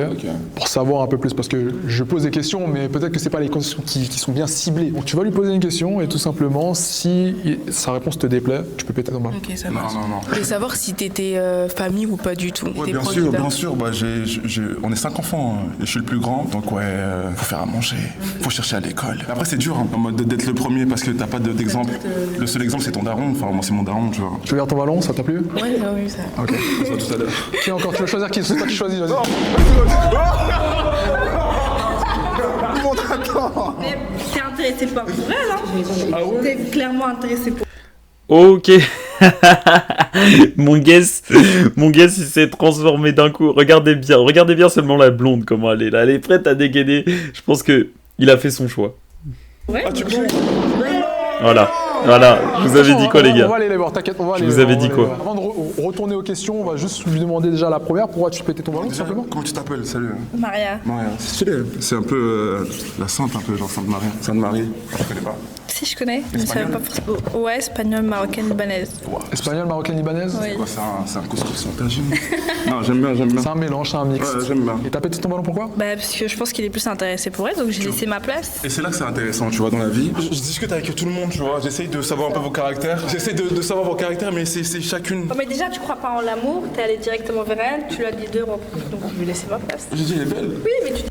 Pour savoir un peu plus, parce que je pose des questions, mais peut-être que c'est pas les questions qui sont bien ciblées. Donc tu vas lui poser une question, et tout simplement, si sa réponse te déplaît, tu peux péter ton ballon. Ok, ça Non, marche. non. Je voulais savoir si t'étais famille ou pas du tout. Ouais, T'es bien proche sûr, du père. bien sûr. Bah, on est 5 enfants hein, et je suis le plus grand. Donc ouais, faut faire à manger, faut chercher à l'école. Après c'est dur hein, en mode d'être le premier parce que t'as pas d'exemple. Le seul exemple c'est ton daron. Enfin moi c'est mon daron, tu vois. Tu regardes ton ballon, ça t'a plu? Ouais, oui, ça. Ok. On se voit tout à l'heure. Qui encore? Tu veux choisir qui? C'est toi qui choisis, vas-y. Mais t'es intéressé par pour elle, hein? T'es clairement intéressé pour. Ok. mon guess, il s'est transformé d'un coup. Regardez bien seulement la blonde comment elle est là. Elle est prête à dégainer. Je pense que il a fait son choix. Ouais. Ah tu peux. Voilà. Je vous avais dit quoi les gars? On va aller les voir, t'inquiète, on va aller. Je vous avais on va dit aller quoi? voir. Avant de retourner aux questions, on va juste lui demander déjà la première. Pourquoi tu pétais ton ballon, tout Déjà, simplement? comment tu t'appelles? Salut. Maria. Maria. C'est stylé. C'est un peu la sainte un peu genre Sainte Marie. Sainte Marie. Je connais pas. Si, je connais. Je ne savais pas forcément. Ouais, espagnole, marocaine, libanaise. Espagnol, marocaine, libanaise? Oui. Quoi, c'est un couscous sans tagine. Non j'aime bien. C'est un mélange, c'est un mix. Ouais, j'aime bien. Et t'as pété ton ballon pourquoi? Bah, parce que je pense qu'il est plus intéressé pour elle, donc j'ai laissé ma place. Et c'est là que c'est intéressant, tu vois, dans la vie. Je discute avec tout le monde, tu vois. J'essaye de savoir un peu vos caractères. J'essaie de savoir vos caractères, mais c'est chacune. Oh, mais déjà, tu crois pas en l'amour, t'es allé directement vers elle, tu lui as dit deux reprises, donc je lui ai laissé ma place. J'ai dit, elle est belle. Oui, mais tu.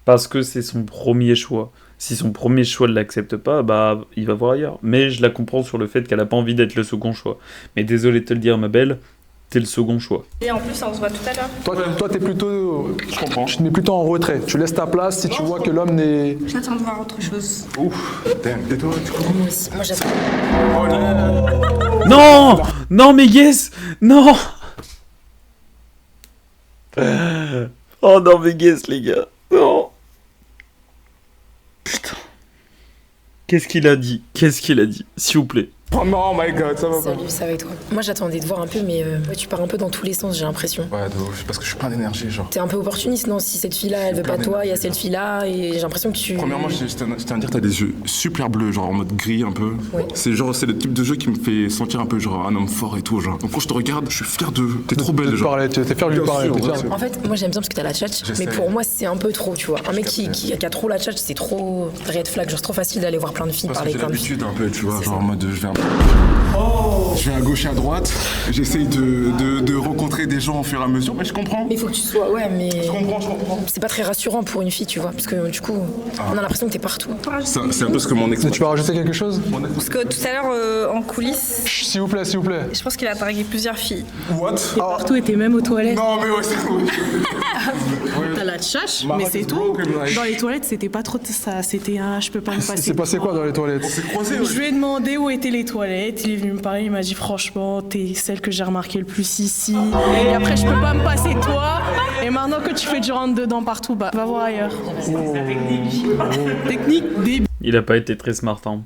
Parce que c'est son premier choix. Si son premier choix ne l'accepte pas, bah il va voir ailleurs. Mais je la comprends sur le fait qu'elle a pas envie d'être le second choix. Mais désolé de te le dire, ma belle, t'es le second choix. Et en plus, on se voit tout à l'heure. Toi, t'es plutôt. Je comprends. Tu te mets plutôt en retrait. Tu laisses ta place si tu vois que l'homme n'est. J'attends de voir autre chose. Ouf. Damn. Et toi, tu comprends? Moi aussi. Moi, j'attends. Oh Non, non. non mais yes, non. Oh non mais yes les gars, non. Putain. Qu'est-ce qu'il a dit? S'il vous plaît. Oh non, my god, ça va pas. Salut, ça va et toi? Moi, j'attendais de voir un peu, mais ouais, tu pars un peu dans tous les sens, j'ai l'impression. Ouais, de ouf, parce que je suis plein d'énergie, genre. T'es un peu opportuniste, non? Si cette fille-là, elle veut pas de toi, il y a cette fille-là, et j'ai l'impression que tu. Premièrement, je tiens à dire, t'as des yeux super bleus, genre en mode gris un peu. Ouais. C'est le type de jeu qui me fait sentir un peu genre un homme fort et tout, genre. Donc quand je te regarde, je suis fier de. T'es trop belle, genre. T'es fier de lui Bien parler, sûr, t'es fier. bien sûr. En fait, moi j'aime bien parce que t'as la tchatch, J'essaie. mais pour moi c'est un peu trop, tu vois. Un mec qui a trop la tchatch, c'est trop red flag, genre c'est trop facile d'aller voir plein de filles, Parce que parler j'ai plein de filles. l'habitude un peu, tu vois, C'est genre ça. en mode je vais un peu. Je vais à gauche et à droite, j'essaye de rencontrer des gens au fur et à mesure, mais je comprends. Mais il faut que tu sois, ouais, mais Je comprends. c'est pas très rassurant pour une fille, tu vois, parce que du coup, on a l'impression que t'es partout. C'est un peu ce que mon ex. Tu vas rajouter quelque chose? Parce que tout à l'heure, en coulisses, Chut, s'il vous plaît, s'il vous plaît. je pense qu'il a dragué plusieurs filles. What? Partout, et t'es même aux toilettes. Non, mais ouais, c'est cool. T'as la tchatch, My mais heart c'est is tout. broken, like. Dans les toilettes, c'était pas trop ça. C'était un je peux pas me Il s'est passer. passé quoi dans les toilettes? C'est croisé, Je lui ai demandé où étaient les toilettes. Il est venu me parler. Il m'a dit franchement, t'es celle que j'ai remarqué le plus ici. Et après, je peux pas me passer de toi. Et maintenant que tu fais du rentre dedans partout, bah va voir ailleurs. Technique débile. Il a pas été très smart, hein.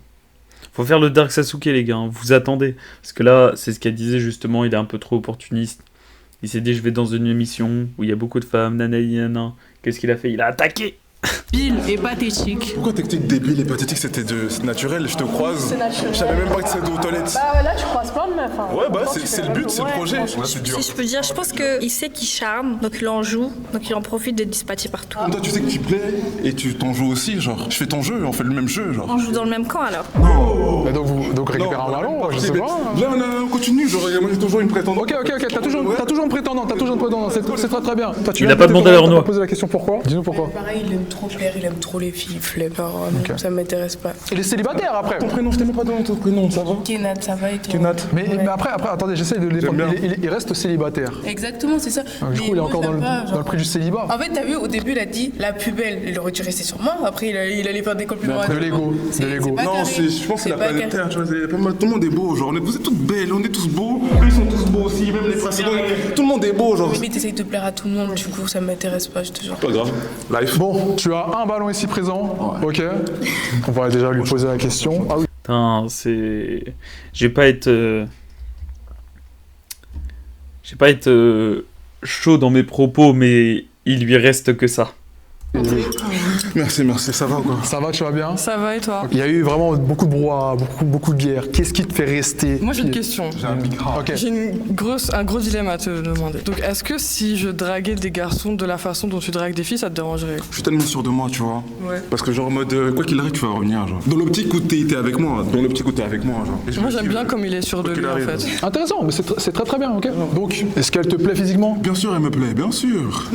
Faut faire le Dark Sasuke les gars, hein. Vous attendez. Parce que là, c'est ce qu'elle disait justement, il est un peu trop opportuniste. Il s'est dit je vais dans une émission où il y a beaucoup de femmes, nanana. Qu'est-ce qu'il a fait? Il a attaqué. Et pathétique. Pourquoi technique débile et pathétique, c'est naturel, je te croise. Je savais même pas que c'était aux toilettes. Bah là, tu croises plein de meufs. Hein. Ouais, bah c'est le but, c'est le projet. Ouais, c'est dur. Si je peux dire, je pense qu'il sait qu'il charme, donc il en joue, donc il en profite de dispatcher partout. Toi, tu sais que tu plais et tu t'en joues aussi, genre. Je fais ton jeu, on fait le même jeu, genre. On joue dans le même camp alors. Mais donc récupère un ballon, je sais pas. Là, on continue, genre, moi j'ai toujours une prétendante. Ok, t'as toujours un prétendant, c'est très très bien. Toi, tu Il viens a pas de demandé à t'as Ornois. posé la question pourquoi? Dis-nous pourquoi. Pareil, il aime trop plaire, il aime trop les filles, flemme, ça m'intéresse pas. Il est célibataire après. Ton prénom, je t'aimais pas donner ton prénom, ça va? Kenat, ça va et toi? Kenat. Mais après, attendez, j'essaie de les J'aime bien. il reste célibataire. Exactement, c'est ça. Donc, du coup, il est encore dans le prix du célibat. En fait, t'as vu, au début, il a dit la plus belle. Il aurait dû rester sur moi. Après, il allait faire des compliments. De l'ego, de l'ego. pas Non, carré. je pense que c'est la pas planète carré. Terre, tu vois. Tout le monde est beau, genre. Vous êtes toutes belles, on est tous beaux. Eux, ils sont tous beaux aussi, même les précédents. Tout le monde est beau, genre. Mais t'essayes de plaire à tout le monde, du coup, ça m'intéresse pas, je te jure. Pas grave. Life. Bon, tu as un ballon ici présent. Ok. On va déjà lui poser la question. Ah oui. Putain, c'est... Je vais pas être chaud dans mes propos, mais il lui reste que ça. Merci, ça va ou quoi? Ça va, tu vas bien? Ça va et toi? Il y a eu vraiment beaucoup de brouhaha, beaucoup de guerre. Qu'est-ce qui te fait rester? Moi j'ai une question. J'ai un micro. Ok. J'ai un gros dilemme à te demander. Donc est-ce que si je draguais des garçons de la façon dont tu dragues des filles, ça te dérangerait? Je suis tellement sûr de moi, tu vois. Ouais. Parce que genre en mode, quoi qu'il arrive, tu vas revenir, genre. Dans l'optique où t'es avec moi, genre. Et je Moi me j'aime dis, bien comme il est sûr de quoi lui qu'il en arrive. fait. Intéressant, mais c'est très bien, ok. Donc, est-ce qu'elle te plaît physiquement? Bien sûr, elle me plaît, bien sûr.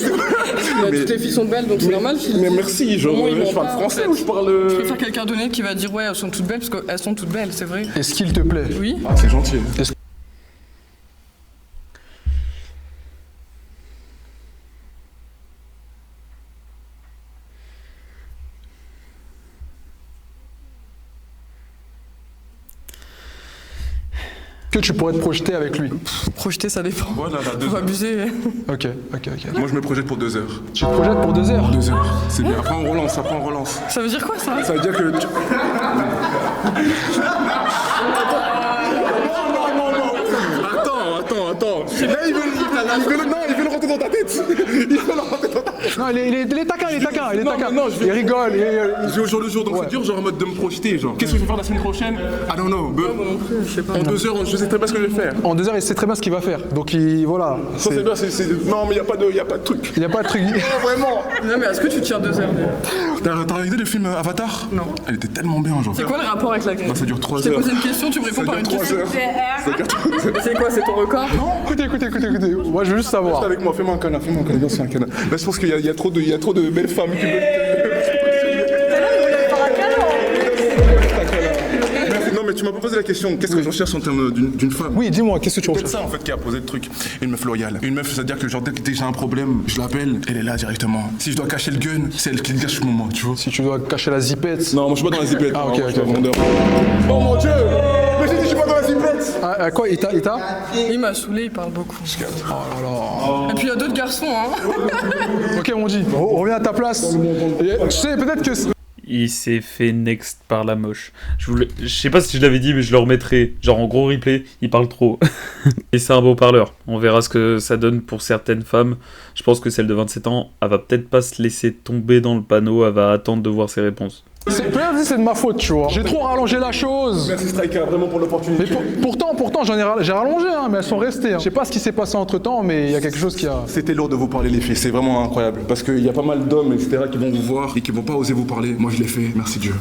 Toutes les filles sont belles donc c'est normal. Mais merci, genre, Moi, ils je m'ont parle pas, français en ou fait. je parle. Je préfère quelqu'un d'honnête qui va dire ouais elles sont toutes belles parce qu'elles sont toutes belles, c'est vrai. Est-ce qu'il te plaît? Oui. Ah, c'est gentil. Que tu pourrais te projeter avec lui? Projeter ça dépend. Voilà, là, 2 Faut heures. abuser. Ok. Moi, je me projette pour 2 heures. Tu te projettes pour 2 heures? 2 heures, c'est bien. Après, on relance. Ça veut dire quoi ça? Ça veut dire que. Non. Attends. Là, il veut le rentrer dans ta tête. Non, il est taquin. Non, Il rigole. Je vais au jour le jour, donc c'est dur, genre en mode de me projeter. Genre, qu'est-ce que je vais faire la semaine prochaine? I don't know. En 2 heures, je sais très bien ce que je vais faire. En 2 heures, il sait très bien ce qu'il va faire. Donc, voilà. Ça, c'est bien, non, mais y a pas de truc. Il n'y a pas de truc. Vraiment. Non mais est-ce que tu tiens 2 heures? T'as regardé le film Avatar? Non. Elle était tellement bien, genre. C'est quoi le rapport avec la Bah, ça dure 3 Je t'ai heures. posé une question, tu me réponds Ça par dure une 3 question. heures. Ça dure 3 heures. C'est quoi, c'est ton record? Écoutez. Moi, je veux juste savoir. Reste avec moi, fais-moi un câlin, viens, c'est un câlin. Là, je pense qu'il y a trop de belles femmes qui veulent. Merci. Non, mais tu m'as pas posé la question, qu'est-ce que je recherche en termes d'une femme? Oui, dis-moi, qu'est-ce que tu C'est recherches? ça en fait qui a posé le truc. Une meuf loyale. Une meuf, c'est-à-dire que genre dès que j'ai un problème, je l'appelle, elle est là directement. Si je dois cacher le gun, c'est elle qui le cache pour moi, tu vois. Si tu dois cacher la zipette. Non, moi je suis pas dans la zipette. Ah, Non, ok, moi, je suis ok. pas vendeur. Oh mon dieu! Mais j'ai dit je suis pas dans la zipette! Ah, quoi, il t'a? Il m'a saoulé, il parle beaucoup. Oh là Et puis il y a d'autres garçons, hein. là. Ok, mon dit, reviens à ta place. Tu sais, peut-être que. Il s'est fait next par la moche. Je sais pas si je l'avais dit, mais je le remettrai. Genre en gros replay, il parle trop. Et c'est un beau parleur. On verra ce que ça donne pour certaines femmes. Je pense que celle de 27 ans, elle va peut-être pas se laisser tomber dans le panneau, elle va attendre de voir ses réponses. Peut-être que c'est de ma faute, tu vois. J'ai trop rallongé la chose. Merci Striker, vraiment pour l'opportunité. Mais pourtant, j'ai rallongé, hein, mais elles sont restées. Hein. Je sais pas ce qui s'est passé entre temps, mais il y a quelque chose qui a. C'était lourd de vous parler les filles, c'est vraiment incroyable. Parce qu'il y a pas mal d'hommes, etc. qui vont vous voir et qui vont pas oser vous parler. Moi je l'ai fait, merci Dieu.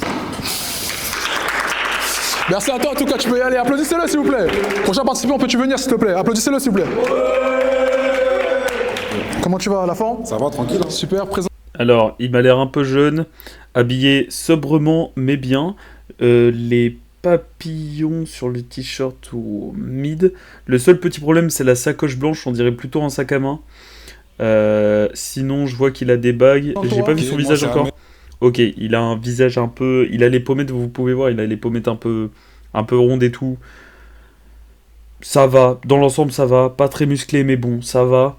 Merci à toi, en tout cas, tu peux y aller. Applaudissez-le, s'il vous plaît. Prochain participant, peux-tu venir, s'il te plaît? Applaudissez-le, s'il vous plaît. Comment tu vas, la forme? Ça va, tranquille. Super, présent. Alors, il m'a l'air un peu jeune, habillé sobrement mais bien. Les papillons sur le t-shirt ou mid. Le seul petit problème, c'est la sacoche blanche, on dirait plutôt un sac à main. Sinon, je vois qu'il a des bagues. J'ai pas vu son visage encore. Ok, il a un visage un peu... Il a les pommettes, vous pouvez voir, il a les pommettes un peu rondes et tout. Ça va, dans l'ensemble ça va. Pas très musclé, mais bon, ça va.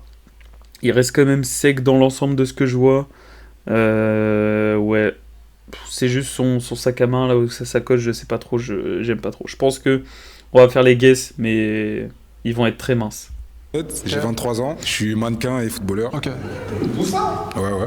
Il reste quand même sec dans l'ensemble de ce que je vois. Ouais. C'est juste son sac à main, là où sa sacoche, je sais pas trop, j'aime pas trop. Je pense que on va faire les guesses, mais ils vont être très minces. J'ai 23 ans, je suis mannequin et footballeur. Ok. Tout ça? Ouais.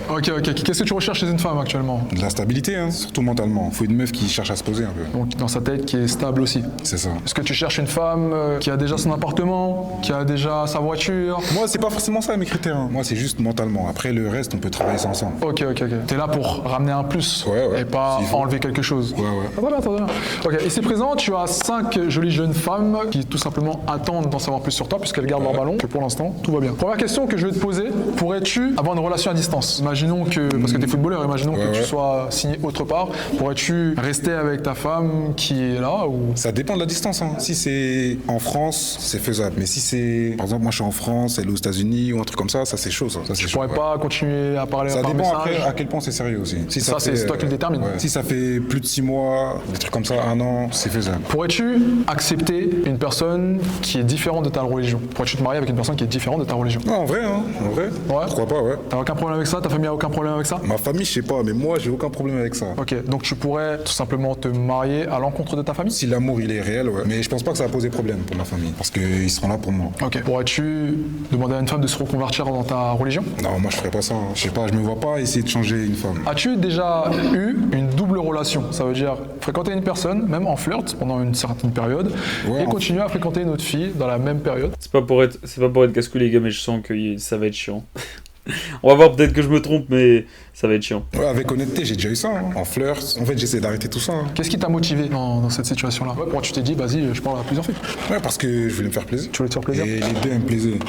Ok. Qu'est-ce que tu recherches chez une femme actuellement? De la stabilité, hein, surtout mentalement. Faut une meuf qui cherche à se poser un peu. Donc, dans sa tête, qui est stable aussi. C'est ça. Est-ce que tu cherches une femme qui a déjà son appartement, qui a déjà sa voiture? Moi, c'est pas forcément ça mes critères. Hein. Moi, c'est juste mentalement. Après, le reste, on peut travailler ça ensemble. Ok. T'es là pour ramener un plus Ouais. et pas enlever quelque chose. Ouais. Ah, très bien. Ok, ici présent, tu as 5 jolies jeunes femmes qui tout simplement attendent d'en savoir plus sur toi puisqu'elles gardent leur ballon. Que pour l'instant, tout va bien. Première question que je vais te poser, pourrais-tu avoir une relation à distance? Imaginons que, parce que t'es footballeur, imaginons que tu sois signé autre part, pourrais-tu rester avec ta femme qui est là ou... Ça dépend de la distance. Hein. Si c'est en France, c'est faisable. Mais si c'est, par exemple, moi je suis en France, elle est aux États-Unis ou un truc comme ça c'est chaud. Ça, c'est tu chaud. pourrais pas continuer à parler Ça par dépend message. après à quel point c'est sérieux aussi. Si Ça, c'est toi qui le détermine. Si ça fait plus de 6 mois, des trucs comme ça, 1 an, c'est faisable. Pourrais-tu accepter une personne qui est différente de ta religion? Pourrais-tu te marier avec une personne qui est différente de ta religion? Non, en vrai, hein. En vrai. Ouais. Pourquoi pas, ouais. T'as aucun problème avec ça? Ta famille a aucun problème avec ça? Ma famille, je sais pas, mais moi, j'ai aucun problème avec ça. Ok, donc tu pourrais tout simplement te marier à l'encontre de ta famille? Si l'amour, il est réel, ouais. Mais je pense pas que ça va poser problème pour ma famille, parce qu'ils seront là pour moi. Ok. Pourrais-tu demander à une femme de se reconvertir dans ta religion? Non, moi, je ferais pas ça. Je sais pas, je me vois pas essayer de changer une femme. As-tu déjà eu une double relation? Ça veut dire fréquenter une personne, même en flirt, pendant une certaine période, Ouais, et continuer à fréquenter une autre fille dans la même période? C'est pas pour être casse-couille les gars, mais je sens que ça va être chiant. On va voir, peut-être que je me trompe, mais ça va être chiant. Ouais, avec honnêteté, j'ai déjà eu ça. En flirt. En fait, j'essaie d'arrêter tout ça. Qu'est-ce qui t'a motivé dans cette situation-là? Ouais, pourquoi tu t'es dit, vas-y, je parle à plusieurs filles? Ouais, parce que je voulais me faire plaisir. Tu voulais te faire plaisir? Et les deux, elles me plaisaient.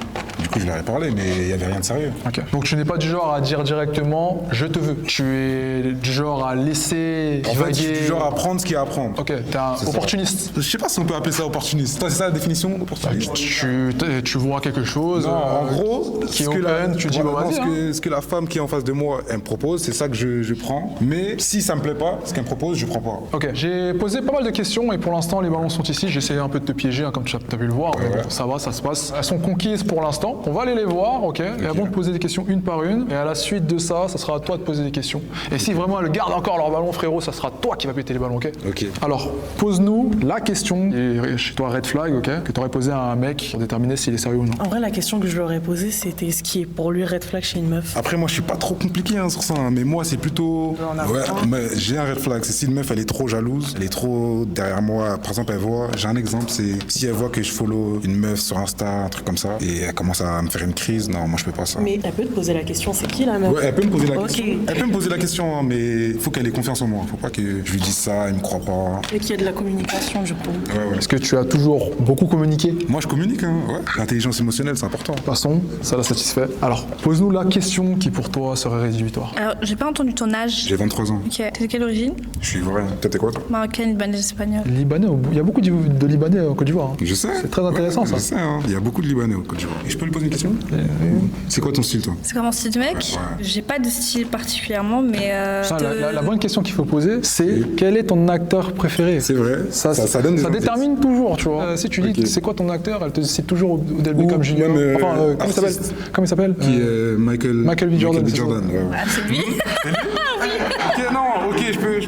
Du coup, je leur ai parlé, mais il y avait rien de sérieux. Ok. Donc tu n'es pas du genre à dire directement, je te veux. Tu es du genre à laisser En fait, je divaguer. suis du genre à prendre ce qu'il y a à prendre. Ok, t'es un C'est ça. opportuniste. Je sais pas si on peut appeler ça opportuniste. Toi, c'est ça la définition opportuniste? Tu vois quelque chose Non, en gros, qui est ce que la- open, tu dis, voilà, bah, non, vas-y. hein. ce que la femme qui est en face de moi, elle me propose, c'est ça que je prends. Mais si ça me plaît pas, ce qu'elle me propose, je prends pas. Ok, j'ai posé pas mal de questions et pour l'instant les ballons sont ici. J'ai essayé un peu de te piéger, hein, comme tu as pu le voir. Mais bon, ça va, ça se passe. Elles sont conquises pour l'instant. On va aller les voir, ok? Et elles vont te poser des questions une par une. Et à la suite de ça, ça sera à toi de poser des questions. Et si vraiment elles gardent encore leur ballon, frérot, ça sera toi qui vas péter les ballons, ok? Ok. Alors, pose-nous la question, et chez toi red flag, ok? Que tu aurais posé à un mec pour déterminer s'il est sérieux ou non. En vrai, la question que je lui aurais posée, c'était ce qui est pour lui red flag chez une meuf. Après, moi, je suis pas trop compliqué sur ça, hein, mais moi, c'est plutôt. en as Ouais, un. mais j'ai un red flag. C'est si une meuf, elle est trop jalouse, elle est trop derrière moi. Par exemple, elle voit. J'ai un exemple, c'est si elle voit que je follow une meuf sur Insta, un truc comme ça, et elle commence à me faire une crise, non, moi, je peux pas ça. Mais elle peut te poser la question, c'est qui la meuf? Ouais, elle peut me poser la Ok. question. Elle peut me poser la question, hein, mais il faut qu'elle ait confiance en moi. Faut pas que je lui dise ça, elle me croit pas. Et qu'il y a de la communication, du coup. Ouais, ouais. Est-ce que tu as toujours beaucoup communiqué? Moi, je communique, hein. Ouais. L'intelligence émotionnelle, c'est important. De toute façon, ça l'a satisfait. Alors, pose-nous la question qui pour toi serait rédhibitoire. Alors, j'ai pas entendu ton âge. J'ai 23 ans. Ok. T'es de quelle origine? Je suis vrai. Toi, t'es quoi, toi? Marocaine, libanaise, espagnole. Libanais, il y a beaucoup de Libanais en Côte d'Ivoire. hein. Je sais. C'est très intéressant, Ouais, ça. Je sais, hein. Il y a beaucoup de Libanais au Côte d'Ivoire. Et je peux lui poser une question? C'est quoi ton style, toi? C'est comment style de mec? J'ai pas de style particulièrement, mais. Ça, la bonne question qu'il faut poser, c'est quel est ton acteur préféré? C'est vrai. Ça donne des ça indices. détermine toujours, tu vois. Si tu dis Ok. c'est quoi ton acteur, elle te cite toujours au début Ou comme Junior. même, Enfin, comment il s'appelle? artiste. Comment il s'appelle? Qui est Michael B. Jordan, c'est ça. ouais. Ah, c'est lui. Ok, non, ok, je peux.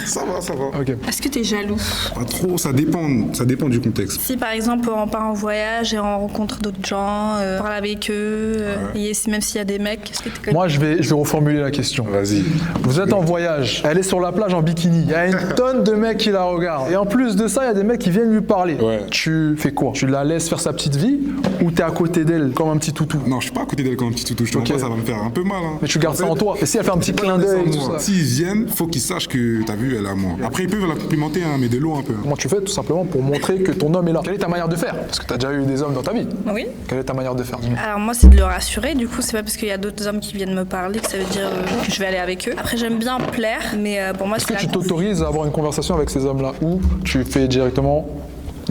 Ça va. Ok. Est-ce que t'es jaloux? Pas trop, ça dépend du contexte. Si par exemple on part en voyage et on rencontre d'autres gens, on parle avec eux, et même s'il y a des mecs, est-ce que t'es Moi, je vais reformuler la question. Vas-y. Vous êtes en voyage, elle est sur la plage en bikini, il y a une tonne de mecs qui la regardent. Et en plus de ça, il y a des mecs qui viennent lui parler. Ouais. Tu fais quoi? Tu la laisses faire sa petite vie ou t'es à côté d'elle comme un petit toutou? Non, je suis pas à côté d'elle comme un petit toutou. Je te Ok. vois, ça va me faire un peu mal. Hein. Mais tu gardes ça en toi. Et si elle fait un petit clin d'œil et tout ça? S'ils viennent, faut qu'ils sachent que t'as vu, elle est à moi. Après, ils peuvent la complimenter, hein, mais de l'eau un peu. Comment tu fais tout simplement pour montrer que ton homme est là? Quelle est ta manière de faire? Parce que t'as déjà eu des hommes dans ta vie. Oui. Quelle est ta manière de faire? Dis-moi. Alors moi c'est de le rassurer, du coup c'est pas parce qu'il y a d'autres hommes qui viennent me parler que ça veut dire que je vais aller avec eux. Après j'aime bien plaire, mais pour moi Est-ce c'est que la tu t'autorises à avoir une conversation avec ces hommes-là ou tu fais directement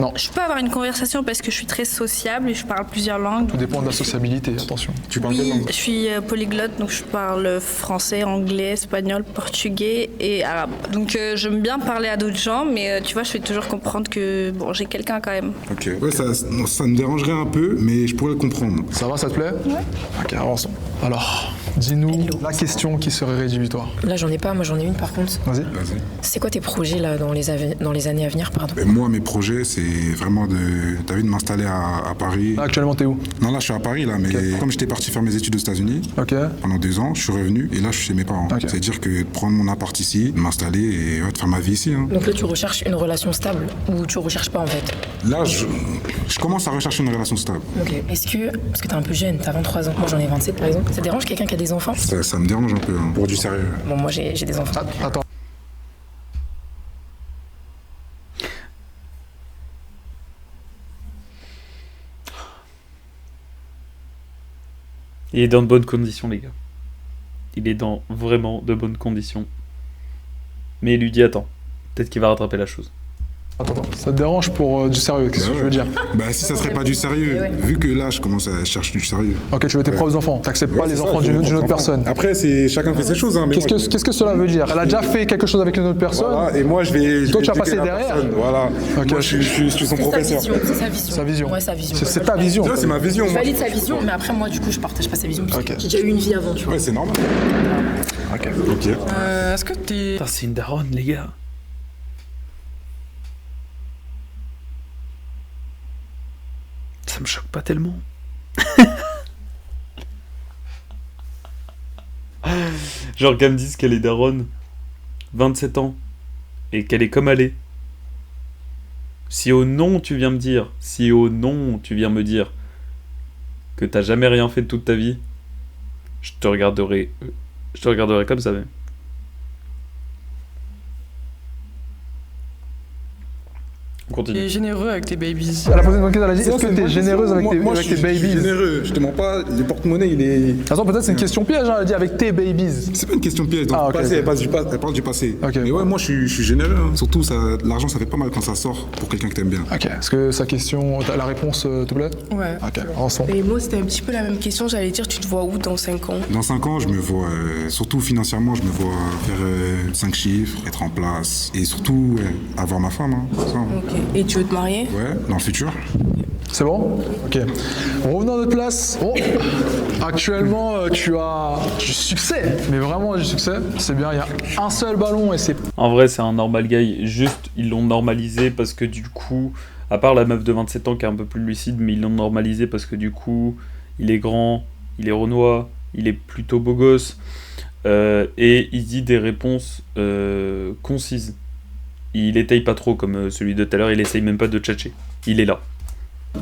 non? Je peux avoir une conversation parce que je suis très sociable et je parle plusieurs langues. Tout dépend de la sociabilité, attention. Tu parles quelle Oui, langue? je suis polyglotte, donc je parle français, anglais, espagnol, portugais et arabe. Donc j'aime bien parler à d'autres gens, mais tu vois, je fais toujours comprendre que bon, j'ai quelqu'un quand même. Ok. Ouais, ça me dérangerait un peu, mais je pourrais le comprendre. Ça va, ça te plaît? Ouais. Ok, avançons. Alors, dis-nous la question qui serait rédhibitoire. Là, j'en ai pas, moi j'en ai une par contre. Vas-y. Vas-y. C'est quoi tes projets là dans les années à venir, pardon? Et moi, mes projets, c'est vraiment t'as vu, de m'installer à Paris. Là, actuellement, t'es où? Non, là, je suis à Paris, là, mais comme j'étais parti faire mes études aux États-Unis Ok. pendant 2 ans, je suis revenu et là, je suis chez mes parents. Ok. C'est-à-dire que de prendre mon appart ici, de m'installer et de faire ma vie ici. Hein. Donc là, tu recherches une relation stable ou tu recherches pas en fait? Là, je commence à rechercher une relation stable. Ok. Parce que t'es un peu jeune, t'as 23 ans. Moi j'en ai 27 par exemple. Ça te dérange quelqu'un qui a des enfants? Ça me dérange un peu, hein, pour du sérieux. Bon, moi j'ai des enfants. Attends. Il est dans de bonnes conditions, les gars. Il est dans vraiment de bonnes conditions. Mais il lui dit attends, peut-être qu'il va rattraper la chose. Attends, ça te dérange pour du sérieux, qu'est-ce que je veux dire? Bah si ça serait pas du sérieux, vu que là je commence à chercher du sérieux. Ok, tu veux tes propres enfants, t'acceptes pas les enfants d'une autre personne. Après, c'est chacun fait ses choses. Hein, Qu'est-ce que cela veut dire? Elle a déjà fait quelque chose avec une autre personne. Voilà, et moi je vais. Toi tu vas passer derrière. Voilà. Ok, moi, je suis son professeur. C'est sa vision. Sa vision. Ouais, sa vision. C'est ta vision. C'est ma vision. Je valide sa vision, mais après, moi, du coup, je partage pas sa vision. Parce que j'ai déjà eu une vie avant, tu vois. Ouais, c'est normal. Ok. Est-ce que t'es... Putain, c'est une daronne, les gars. Ça me choque pas tellement. Genre qu'elle me dise qu'elle est daronne, 27 ans, et qu'elle est comme elle est. Si au nom tu viens me dire, que t'as jamais rien fait de toute ta vie, je te regarderai comme ça même. On continue. T'es généreux avec tes babies. Elle a posé une question, elle a dit est-ce que t'es généreuse avec tes babies? Je suis généreux, je te mens pas, le porte-monnaie il est. Attends, peut-être c'est une question piège, hein, elle a dit avec tes babies. C'est pas une question piège, donc ok, elle parle du passé. Okay. Mais ouais, moi je suis généreux, hein. Surtout l'argent ça fait pas mal quand ça sort pour quelqu'un que t'aimes bien. Ok, est-ce que sa question, t'as la réponse, te plaît? Ouais. Ok, ensemble. Et moi, c'était un petit peu la même question. J'allais dire, tu te vois où dans 5 ans? Dans 5 ans, je me vois, surtout financièrement, je me vois faire 5 chiffres, être en place et surtout avoir ma femme. Hein, ça. Ok. Et tu veux te marier? Ouais, dans le futur. C'est bon? Ok. Revenons à notre place. Bon. Actuellement, tu as du succès, mais vraiment du succès. C'est bien, il y a un seul ballon et c'est... En vrai, c'est un normal guy. Juste, ils l'ont normalisé parce que du coup, à part la meuf de 27 ans qui est un peu plus lucide, mais ils l'ont normalisé parce que du coup, il est grand, il est renois, il est plutôt beau gosse, et il dit des réponses concises. Il étaye pas trop comme celui de tout à l'heure, il essaye même pas de tchatcher. Il est là.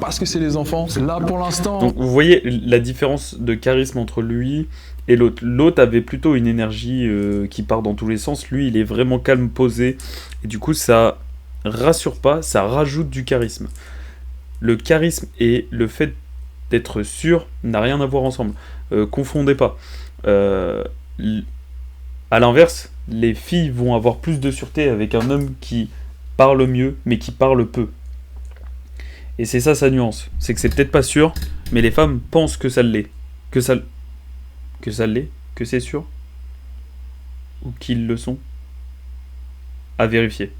Parce que c'est les enfants, c'est là pour l'instant. Donc vous voyez la différence de charisme entre lui et l'autre. L'autre avait plutôt une énergie qui part dans tous les sens. Lui, il est vraiment calme, posé. Et du coup, ça rassure pas, ça rajoute du charisme. Le charisme et le fait d'être sûr n'a rien à voir ensemble. Confondez pas. À l'inverse, les filles vont avoir plus de sûreté avec un homme qui parle mieux, mais qui parle peu. Et c'est ça sa nuance. C'est que c'est peut-être pas sûr, mais les femmes pensent que ça l'est. Que ça l'est. Que c'est sûr. Ou qu'ils le sont. À vérifier.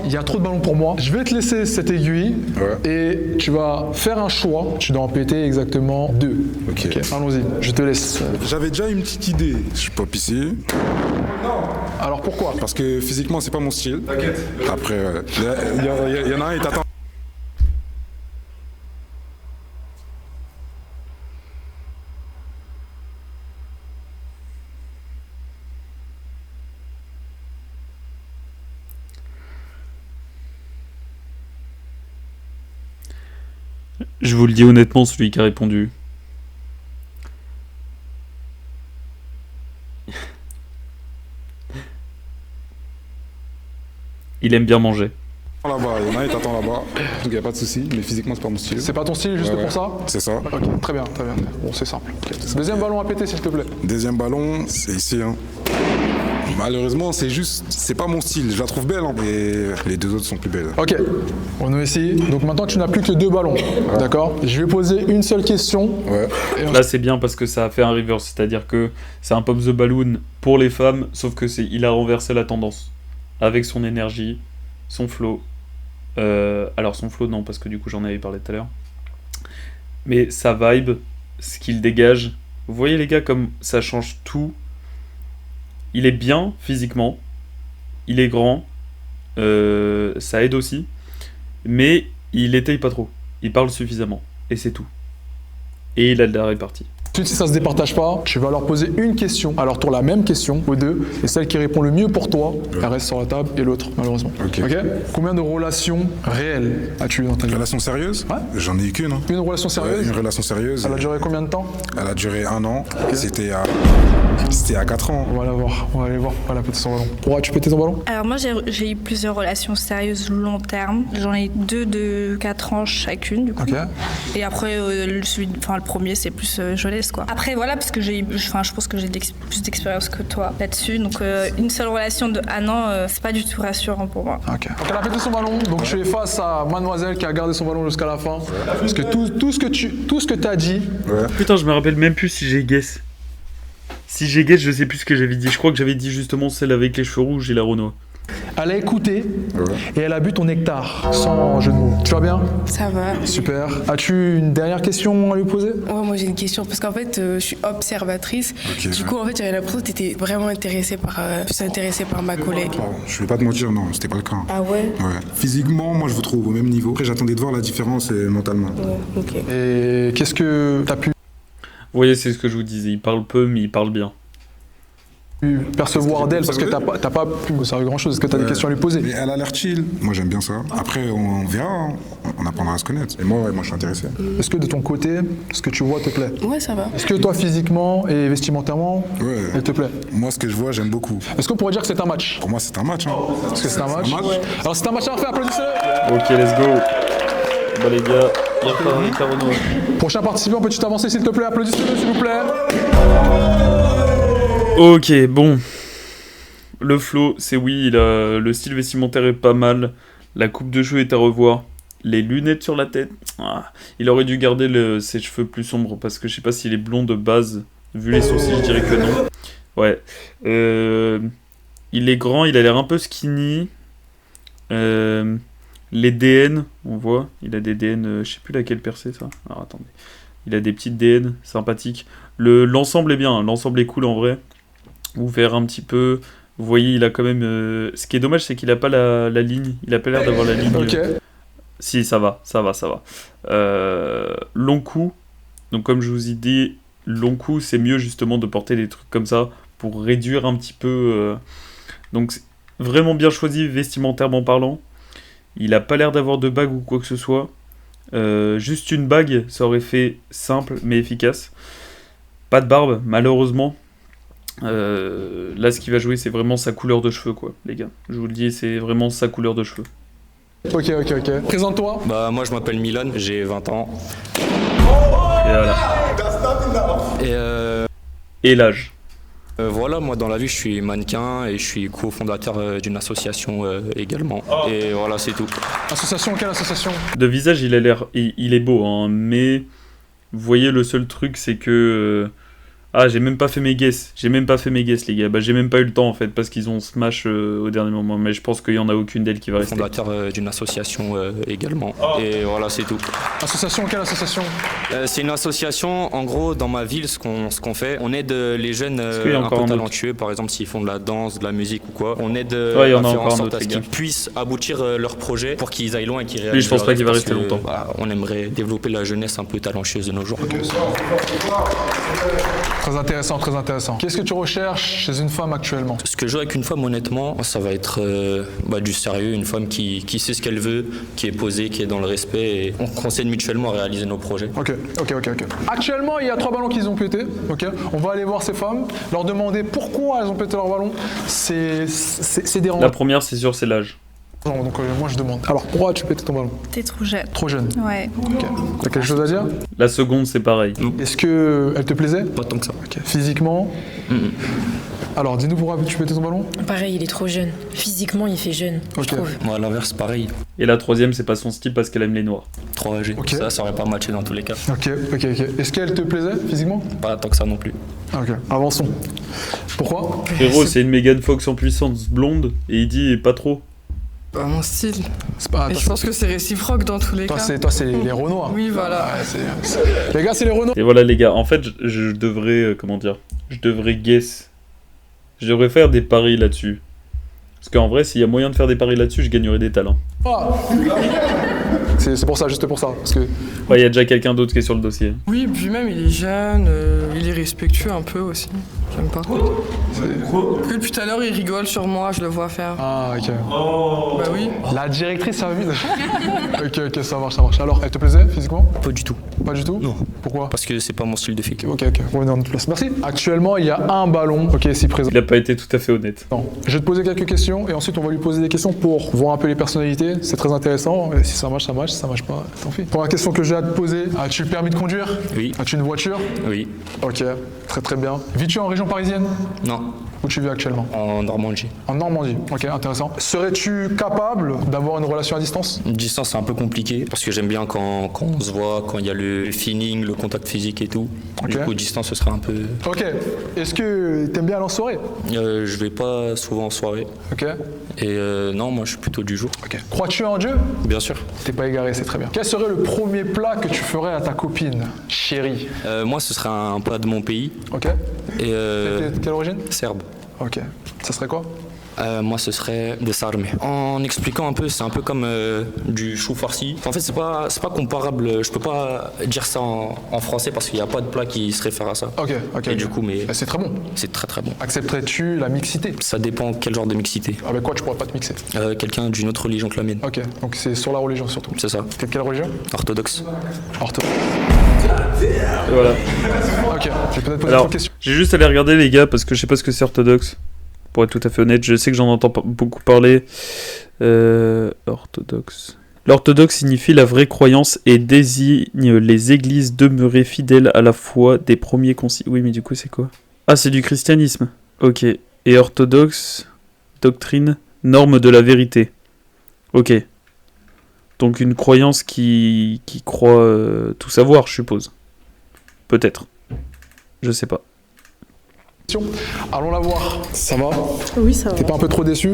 Il y a trop de ballons pour moi. Je vais te laisser cette aiguille et tu vas faire un choix. Tu dois en péter exactement 2. Ok. Allons-y, je te laisse. J'avais déjà une petite idée. Je suis pas pissé. Alors pourquoi? Parce que physiquement, c'est pas mon style. T'inquiète. Après, il y en a un, il t'attend. Je vous le dis honnêtement, celui qui a répondu. Il aime bien manger. Là-bas, il y en a un, il t'attend là-bas. Donc il n'y a pas de souci, mais physiquement, c'est pas mon style. C'est pas ton style juste pour ça? C'est ça. Ok, très bien, très bien. Bon, c'est simple. Deuxième ballon à péter, s'il te plaît. Deuxième ballon, c'est ici. Hein. Malheureusement, c'est pas mon style. Je la trouve belle, hein, mais les deux autres sont plus belles. Ok, on est ici. Donc maintenant, tu n'as plus que 2 ballons. D'accord? Je vais poser une seule question. Ouais. Là, c'est bien parce que ça a fait un reverse. C'est-à-dire que c'est un pop the balloon pour les femmes, sauf que il a renversé la tendance. Avec son énergie, son flow. Alors son flow, non, parce que du coup, j'en avais parlé tout à l'heure. Mais sa vibe, ce qu'il dégage. Vous voyez, les gars, comme ça change tout. Il est bien physiquement, il est grand, ça aide aussi, mais il étaye pas trop, il parle suffisamment, et c'est tout. Et il a de la répartie. Ensuite, si ça se départage pas, tu vas leur poser une question, à leur tour la même question, aux deux, et celle qui répond le mieux pour toi, elle reste sur la table, et l'autre, malheureusement. Ok. Combien de relations réelles as-tu dans ta vie? Relation sérieuse? Ouais. J'en ai eu qu'une. Hein. Une relation sérieuse? Ouais, une relation sérieuse. Elle a duré combien de temps? Elle a duré 1 an. C'était C'était à 4 ans. On va aller voir, elle a pété son ballon. Pourras-tu péter ton ballon? Alors moi j'ai eu plusieurs relations sérieuses long terme. J'en ai 2 de 4 ans chacune du coup. Ok. Et après le premier c'est plus jeunesse quoi. Après voilà parce que je pense que j'ai plus d'expérience que toi là-dessus. Donc une seule relation de 1 an c'est pas du tout rassurant pour moi. Ok. Donc elle a pété son ballon. Donc tu es face à mademoiselle qui a gardé son ballon jusqu'à la fin. Parce que tout ce que t'as dit. Ouais. Putain, je me rappelle même plus si j'ai guess. Si j'ai guess, je sais plus ce que j'avais dit. Je crois que j'avais dit justement celle avec les cheveux rouges et la Renault. Elle a écouté et elle a bu ton nectar, sans jeu de mots. Tu vas bien? Ça va. Super. As-tu une dernière question à lui poser? Ouais, moi j'ai une question parce qu'en fait je suis observatrice. Ok. Du coup en fait j'avais l'impression que tu étais vraiment intéressée par ma collègue. Je vais pas te mentir, non, c'était pas le cas. Ah ouais? Ouais. Physiquement, moi je vous trouve au même niveau. Après, j'attendais de voir la différence mentalement. Ouais, ok. Et qu'est-ce que t'as pu Vous voyez, c'est ce que je vous disais. Il parle peu, mais il parle bien. percevoir d'elle? Parce que t'as pas pu savoir grand-chose. Est-ce que t'as des questions à lui poser? Mais elle a l'air chill. Moi j'aime bien ça. Après, on verra. Hein. On apprendra à se connaître. Et moi je suis intéressé. Est-ce que de ton côté, ce que tu vois te plaît? Ouais, ça va. Est-ce que toi, physiquement et vestimentairement, elle te plaît? Moi, ce que je vois, j'aime beaucoup. Est-ce qu'on pourrait dire que c'est un match? Pour moi, c'est un match. Hein. Est-ce que c'est un match? Alors c'est un match à faire, applaudissez-le! Ok, let's go. Bah les gars, il y a pas un Renault. Prochain participant, peux-tu t'avancer s'il te plaît? Applaudissez-le s'il vous plaît! Ok, bon. Le flow, c'est oui, le style vestimentaire est pas mal. La coupe de cheveux est à revoir. Les lunettes sur la tête. Il aurait dû garder ses cheveux plus sombres parce que je sais pas s'il est blond de base. Vu les sourcils, je dirais que non. Ouais. Il est grand, il a l'air un peu skinny. Les DN, on voit. Il a des DN, je sais plus laquelle percée ça. Alors attendez. Il a des petites DN sympathiques. L'ensemble est bien, l'ensemble est cool en vrai. Ouvert un petit peu. Vous voyez, il a quand même... Ce qui est dommage, c'est qu'il a pas la ligne. Il a pas l'air d'avoir la ligne. Ok. Si, ça va. Long cou. Donc comme je vous ai dit, long cou, c'est mieux justement de porter des trucs comme ça pour réduire un petit peu... Donc vraiment bien choisi vestimentairement parlant. Il a pas l'air d'avoir de bague ou quoi que ce soit. Juste une bague, ça aurait fait simple mais efficace. Pas de barbe, malheureusement. Là, ce qui va jouer, c'est vraiment sa couleur de cheveux, quoi, les gars. Je vous le dis, c'est vraiment sa couleur de cheveux. Ok. Présente-toi. Bah, moi, je m'appelle Milan, j'ai 20 ans. Et voilà. Et l'âge. Voilà, moi, dans la vie, je suis mannequin et je suis cofondateur d'une association également. Et voilà, c'est tout. Association, quelle association? De visage, il a l'air... Il est beau, hein, mais... Vous voyez, le seul truc, c'est que... j'ai même pas fait mes guesses, les gars. Bah, j'ai même pas eu le temps, en fait, parce qu'ils ont smash au dernier moment. Mais je pense qu'il y en a aucune d'elles qui va rester. Fondateur d'une association également. Et voilà, c'est tout. Association, quelle association? C'est une association, en gros, dans ma ville, ce qu'on fait, on aide les jeunes un peu talentueux, par exemple, s'ils font de la danse, de la musique ou quoi. On aide à faire en sorte à ce qu'ils puissent aboutir leur projet pour qu'ils aillent loin et qu'ils réalisent. Oui, je pense pas qu'il va rester longtemps. On aimerait développer la jeunesse un peu talentueuse de nos jours. Très intéressant. Qu'est-ce que tu recherches chez une femme actuellement? Ce que je veux avec une femme, honnêtement, ça va être du sérieux, une femme qui sait ce qu'elle veut, qui est posée, qui est dans le respect et on s'aide mutuellement à réaliser nos projets. Ok. Actuellement, il y a 3 ballons qu'ils ont pété. Ok. On va aller voir ces femmes, leur demander pourquoi elles ont pété leur ballon. C'est dérangeant. La première, c'est sûr, c'est l'âge. Non, donc moi je demande. Alors pourquoi as-tu pété ton ballon? T'es trop jeune. Trop jeune. Ouais. Ok. T'as quelque chose à dire? La seconde, c'est pareil. Est-ce que elle te plaisait? Pas tant que ça. Ok. Physiquement? Alors dis-nous pourquoi tu pétais ton ballon? Pareil, il est trop jeune. Physiquement, il fait jeune, je trouve. Moi, à l'inverse, pareil. Et la troisième, c'est pas son style parce qu'elle aime les noirs. Trop âgé. Ok. Ça aurait pas matché dans tous les cas. Ok. Est-ce qu'elle te plaisait physiquement? Pas tant que ça non plus. Ok. Avançons. Pourquoi? Frérot, c'est une Megan Fox en puissance blonde et il dit pas trop. Pas mon style. C'est pas... Et je pense que c'est réciproque dans tous les cas. Toi, c'est les Renoirs. Oui, voilà. Les gars, c'est les Renoirs. Et voilà, les gars, en fait, je devrais... Je devrais guess. Je devrais faire des paris là-dessus. Parce qu'en vrai, s'il y a moyen de faire des paris là-dessus, je gagnerais des talents. C'est pour ça, juste pour ça. Parce que... Ouais, il y a déjà quelqu'un d'autre qui est sur le dossier. Oui, puis même, il est jeune, il est respectueux un peu aussi. J'aime pas. Que depuis tout à l'heure, il rigole sur moi, je le vois faire. Ah, ok. Bah oui. La directrice service. ok, ça marche. Alors, elle te plaisait physiquement? Pas du tout. Pas du tout? Non. Pourquoi? Parce que c'est pas mon style de fille. Ok. Revenez en notre place. Merci. Actuellement, il y a un ballon, ici présent. Il a pas été tout à fait honnête. Non. Je vais te poser quelques questions et ensuite on va lui poser des questions pour voir un peu les personnalités. C'est très intéressant. Et si ça marche, ça marche. Si ça marche pas, tant pis. Première question que j'ai à te poser. As-tu le permis de conduire? Oui. As-tu une voiture? Oui. Ok. Très bien. Vis-tu en région parisienne? Non. Où tu vis actuellement? En Normandie. En Normandie, ok, intéressant. Serais-tu capable d'avoir une relation à distance? Une distance, c'est un peu compliqué parce que j'aime bien quand on se voit, quand il y a le feeling, le contact physique et tout. Okay. Du coup, distance, ce serait un peu... Ok. Est-ce que t'aimes bien aller en soirée? Je vais pas souvent en soirée. Ok. Et non, moi, je suis plutôt du jour. Ok. Crois-tu en Dieu? Bien sûr. T'es pas égaré, c'est très bien. Quel serait le premier plat que tu ferais à ta copine, chérie? Moi, ce serait un plat de mon pays. Ok. Et quelle origine? Serbe. Ok. Ça serait quoi? Moi, ce serait des sarmes. En expliquant un peu, c'est un peu comme du chou farci. En fait, c'est pas comparable. Je peux pas dire ça en français parce qu'il n'y a pas de plat qui se réfère à ça. Ok. Et du coup, mais c'est très bon. C'est très bon. Accepterais-tu la mixité? Ça dépend quel genre de mixité. Avec quoi tu pourrais pas te mixer? Quelqu'un d'une autre religion que la mienne. Ok. Donc c'est sur la religion surtout. C'est ça. Quelle religion? Orthodoxe. Voilà. Ok. Je vais peut-être poser une question. J'ai juste allé regarder les gars parce que je sais pas ce que c'est orthodoxe. Pour être tout à fait honnête, je sais que j'en entends beaucoup parler. Orthodoxe. L'orthodoxe signifie la vraie croyance et désigne les églises demeurées fidèles à la foi des premiers conciles. Oui, mais du coup, c'est quoi? Ah, c'est du christianisme. Ok. Et orthodoxe, doctrine, norme de la vérité. Ok. Donc une croyance qui croit tout savoir, je suppose. Peut-être. Je sais pas. Allons la voir. Ça va? Oui, ça va. T'es pas un peu trop déçu?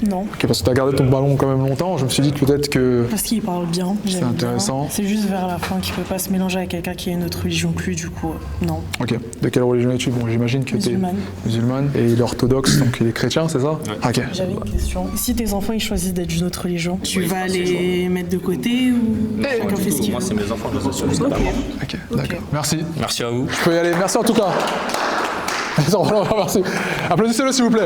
Non. Ok, parce que t'as gardé ton ballon quand même longtemps. Je me suis dit que peut-être que... Parce qu'il parle bien. C'est intéressant. Bien. C'est juste vers la fin qu'il peut pas se mélanger avec quelqu'un qui a une autre religion que lui, du coup, non. Ok. De quelle religion es-tu? Bon, j'imagine que t'es musulmane. Et il est orthodoxe, donc il est chrétien, c'est ça? Ouais. Ok. J'avais une question. Si tes enfants ils choisissent d'être d'une autre religion, tu vas les mettre de côté ou chacun fait ce qu'il veut? Moi, c'est mes enfants, je les assume. Ok, d'accord. Merci. Merci à vous. Je peux y aller. Merci en tout cas. Merci. Applaudissez-le s'il vous plaît.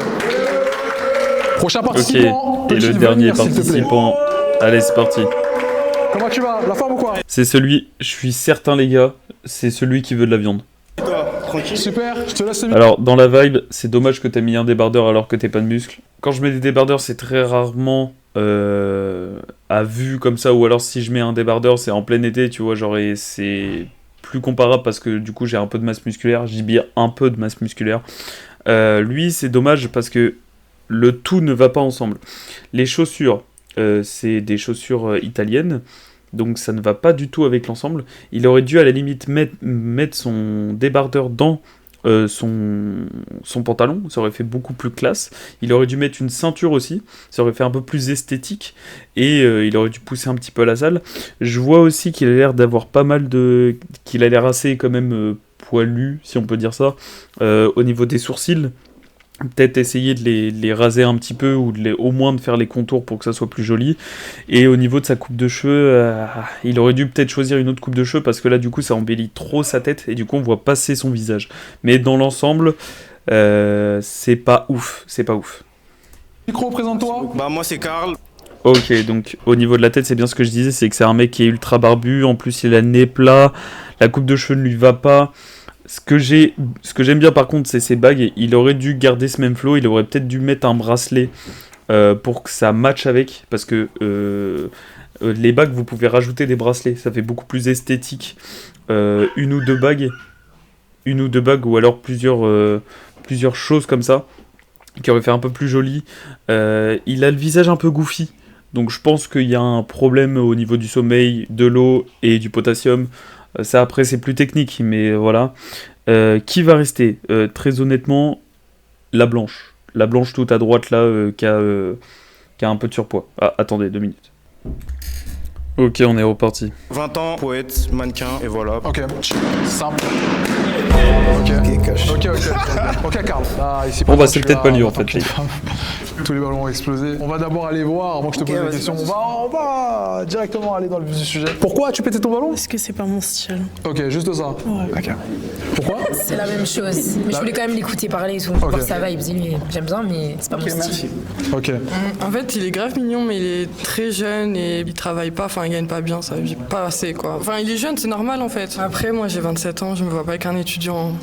Prochain participant. Ok, et le dernier participant. Allez, c'est parti. Comment tu vas? La forme ou quoi? C'est celui, je suis certain les gars, c'est celui qui veut de la viande. Super, je te laisse le Alors, dans la vibe, c'est dommage que t'aies mis un débardeur alors que t'es pas de muscle. Quand je mets des débardeurs, c'est très rarement à vue comme ça, ou alors si je mets un débardeur, c'est en plein été, tu vois, genre, et c'est plus comparable parce que du coup j'ai un peu de masse musculaire, j'y bien un peu de masse musculaire. Lui, c'est dommage parce que le tout ne va pas ensemble. Les chaussures, c'est des chaussures italiennes, donc ça ne va pas du tout avec l'ensemble. Il aurait dû à la limite mettre son débardeur dans son pantalon, ça aurait fait beaucoup plus classe. Il aurait dû mettre une ceinture aussi, ça aurait fait un peu plus esthétique, et il aurait dû pousser un petit peu la salle. Je vois aussi qu'il a l'air d'avoir pas mal de... qu'il a l'air assez quand même poilu, si on peut dire ça, au niveau des sourcils. Peut-être essayer de les raser un petit peu, ou au moins de faire les contours pour que ça soit plus joli. Et au niveau de sa coupe de cheveux, il aurait dû peut-être choisir une autre coupe de cheveux, parce que là du coup ça embellit trop sa tête, et du coup on voit passer son visage. Mais dans l'ensemble, c'est pas ouf, Micro, présente-toi. Bah moi c'est Karl. Ok, donc au niveau de la tête, c'est bien ce que je disais, c'est que c'est un mec qui est ultra barbu, en plus il a le nez plat, la coupe de cheveux ne lui va pas. Ce que j'aime bien par contre, c'est ses bagues. Il aurait dû garder ce même flow, il aurait peut-être dû mettre un bracelet pour que ça matche avec, parce que les bagues, vous pouvez rajouter des bracelets, ça fait beaucoup plus esthétique. Une ou deux bagues, ou alors plusieurs choses comme ça, qui auraient fait un peu plus joli. Il a le visage un peu goofy, donc je pense qu'il y a un problème au niveau du sommeil, de l'eau et du potassium. Ça après c'est plus technique, mais voilà. Qui va rester? Très honnêtement, la blanche toute à droite là, qui a un peu de surpoids. Ah, attendez 2 minutes. Ok, on est reparti. 20 ans, poète, mannequin, et voilà. Ok, simple. Ok, Karl. Bon bah c'est peut-être pas lui en fait. Tous les ballons ont explosé. On va d'abord aller voir, avant que je te pose la question. On va directement aller dans le vif du sujet. Pourquoi as-tu pété ton ballon? Parce que c'est pas mon style. Ok, juste ça. Ouais. Ok. Pourquoi? C'est la même chose. Mais je voulais quand même l'écouter parler et tout. Voir sa vibe. J'aime bien, mais c'est pas mon style. Ok. En fait, il est grave mignon, mais il est très jeune et il travaille pas, enfin, il gagne pas bien, ça vit pas assez, quoi. Enfin, il est jeune, c'est normal, en fait. Après, moi, j'ai 27 ans, je me vois pas avec un étudiant.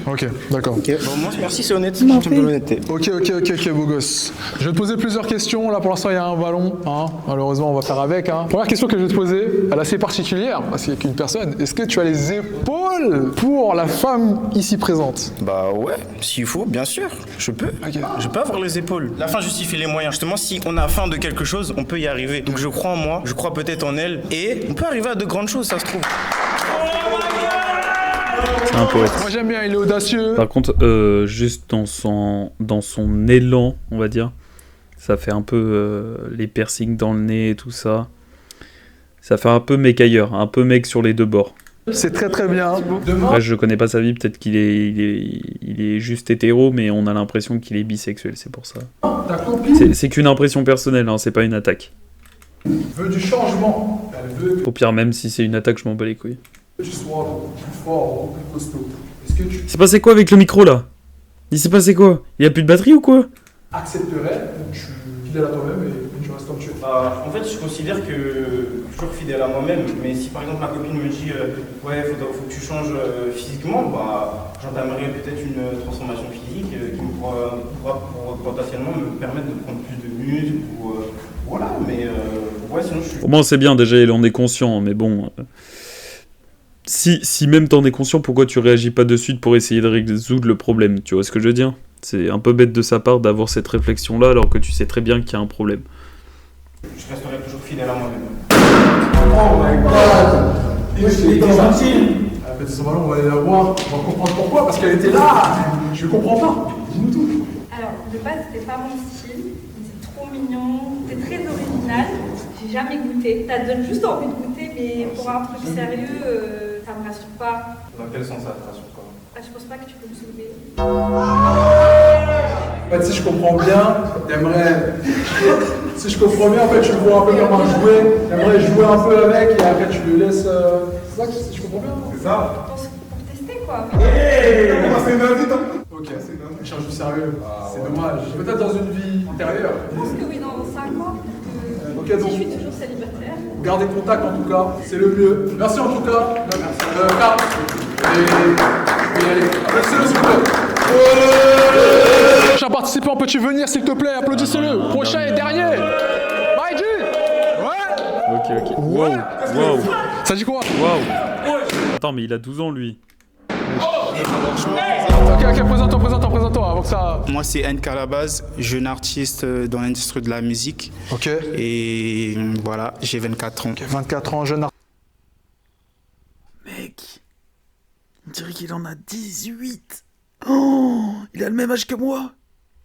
Ok, d'accord. Ok, bon, moi, merci, c'est honnête. J'aime bien l'honnêteté. Ok, beau gosse. Je vais te poser plusieurs questions. Là, pour l'instant, il y a un ballon. Hein. Malheureusement, on va faire avec. Hein. Première question que je vais te poser, elle est assez particulière, parce qu'il n'y a qu'une personne. Est-ce que tu as les épaules pour la femme ici présente? Bah ouais, s'il faut, bien sûr, je peux. Ok. Je peux avoir les épaules. La fin justifie les moyens. Justement, si on a faim de quelque chose, on peut y arriver. Donc je crois en moi, je crois peut-être en elle, et on peut arriver à de grandes choses, ça se trouve. C'est un poète. Moi j'aime bien, il est audacieux. Par contre, juste dans son élan, on va dire, ça fait un peu les piercings dans le nez et tout ça. Ça fait un peu mec ailleurs, un peu mec sur les deux bords. C'est très très bien. Après, je connais pas sa vie, peut-être qu'il est juste hétéro, mais on a l'impression qu'il est bisexuel, c'est pour ça. Ta copine C'est qu'une impression personnelle, hein, c'est pas une attaque. veut du changement. Elle veut Au pire, même si c'est une attaque, je m'en bats les couilles. que tu sois plus fort, plus costaud. Est-ce que tu C'est passé quoi avec le micro là? Il s'est passé quoi? Il y a plus de batterie ou quoi? accepterais ou tu es fidèle à toi-même et tu restes comme tu es? En fait, je considère que je suis toujours fidèle à moi-même, mais si par exemple ma copine me dit ouais, faut que tu changes physiquement, bah, j'entamerai peut-être une transformation physique qui pourra potentiellement me permettre de prendre plus de muscles ou voilà, mais ouais, sinon je suis. Au moins c'est bien, déjà il en est conscient, mais bon... Si même t'en es conscient, pourquoi tu réagis pas de suite pour essayer de résoudre le problème? Tu vois ce que je veux dire? C'est un peu bête de sa part d'avoir cette réflexion-là alors que tu sais très bien qu'il y a un problème. Je resterai toujours fidèle à moi-même. Oh my god! Il était gentil! Elle a pété son ballon, on va aller la voir, on va comprendre pourquoi, parce qu'elle était là! Je comprends pas, dis-nous tout! Alors, de base, c'était pas mon style, c'est trop mignon, c'est très original, j'ai jamais goûté. Ça te donne juste envie de goûter, mais pour un truc sérieux, ça me rassure pas. Dans quel sens ça te rassure pas? Je pense pas que tu peux me sauver. En fait, si je comprends bien, t'aimerais. Si je comprends bien, en fait, tu le vois un peu comme un jouet. T'aimerais jouer un peu avec et après tu le laisses. C'est ça que si je comprends bien? C'est ça? Pour tester, quoi. C'est une invite, hein? Ok, je cherche du sérieux. C'est dommage. Peut-être dans une vie antérieure. Je pense que oui, dans 5 ans, Ok, si donc. je suis toujours célibataire. Gardez contact en tout cas, c'est le mieux. Merci en tout cas. Carl. Et je vais y aller. Applaudissez-le s'il vous plaît. Prochain participant, peux-tu venir s'il te plaît? Applaudissez-le. Prochain et dernier. Maïdi. Ouais. Ok. Wow. Ça dit quoi? Wow. Attends, mais il a 12 ans lui. Ok, présente-toi avant que ça... Moi, c'est NK à la base, jeune artiste dans l'industrie de la musique. Ok. Et voilà, j'ai 24 ans. Ok, 24 ans, jeune artiste. Mec, on dirait qu'il en a 18. Oh, il a le même âge que moi.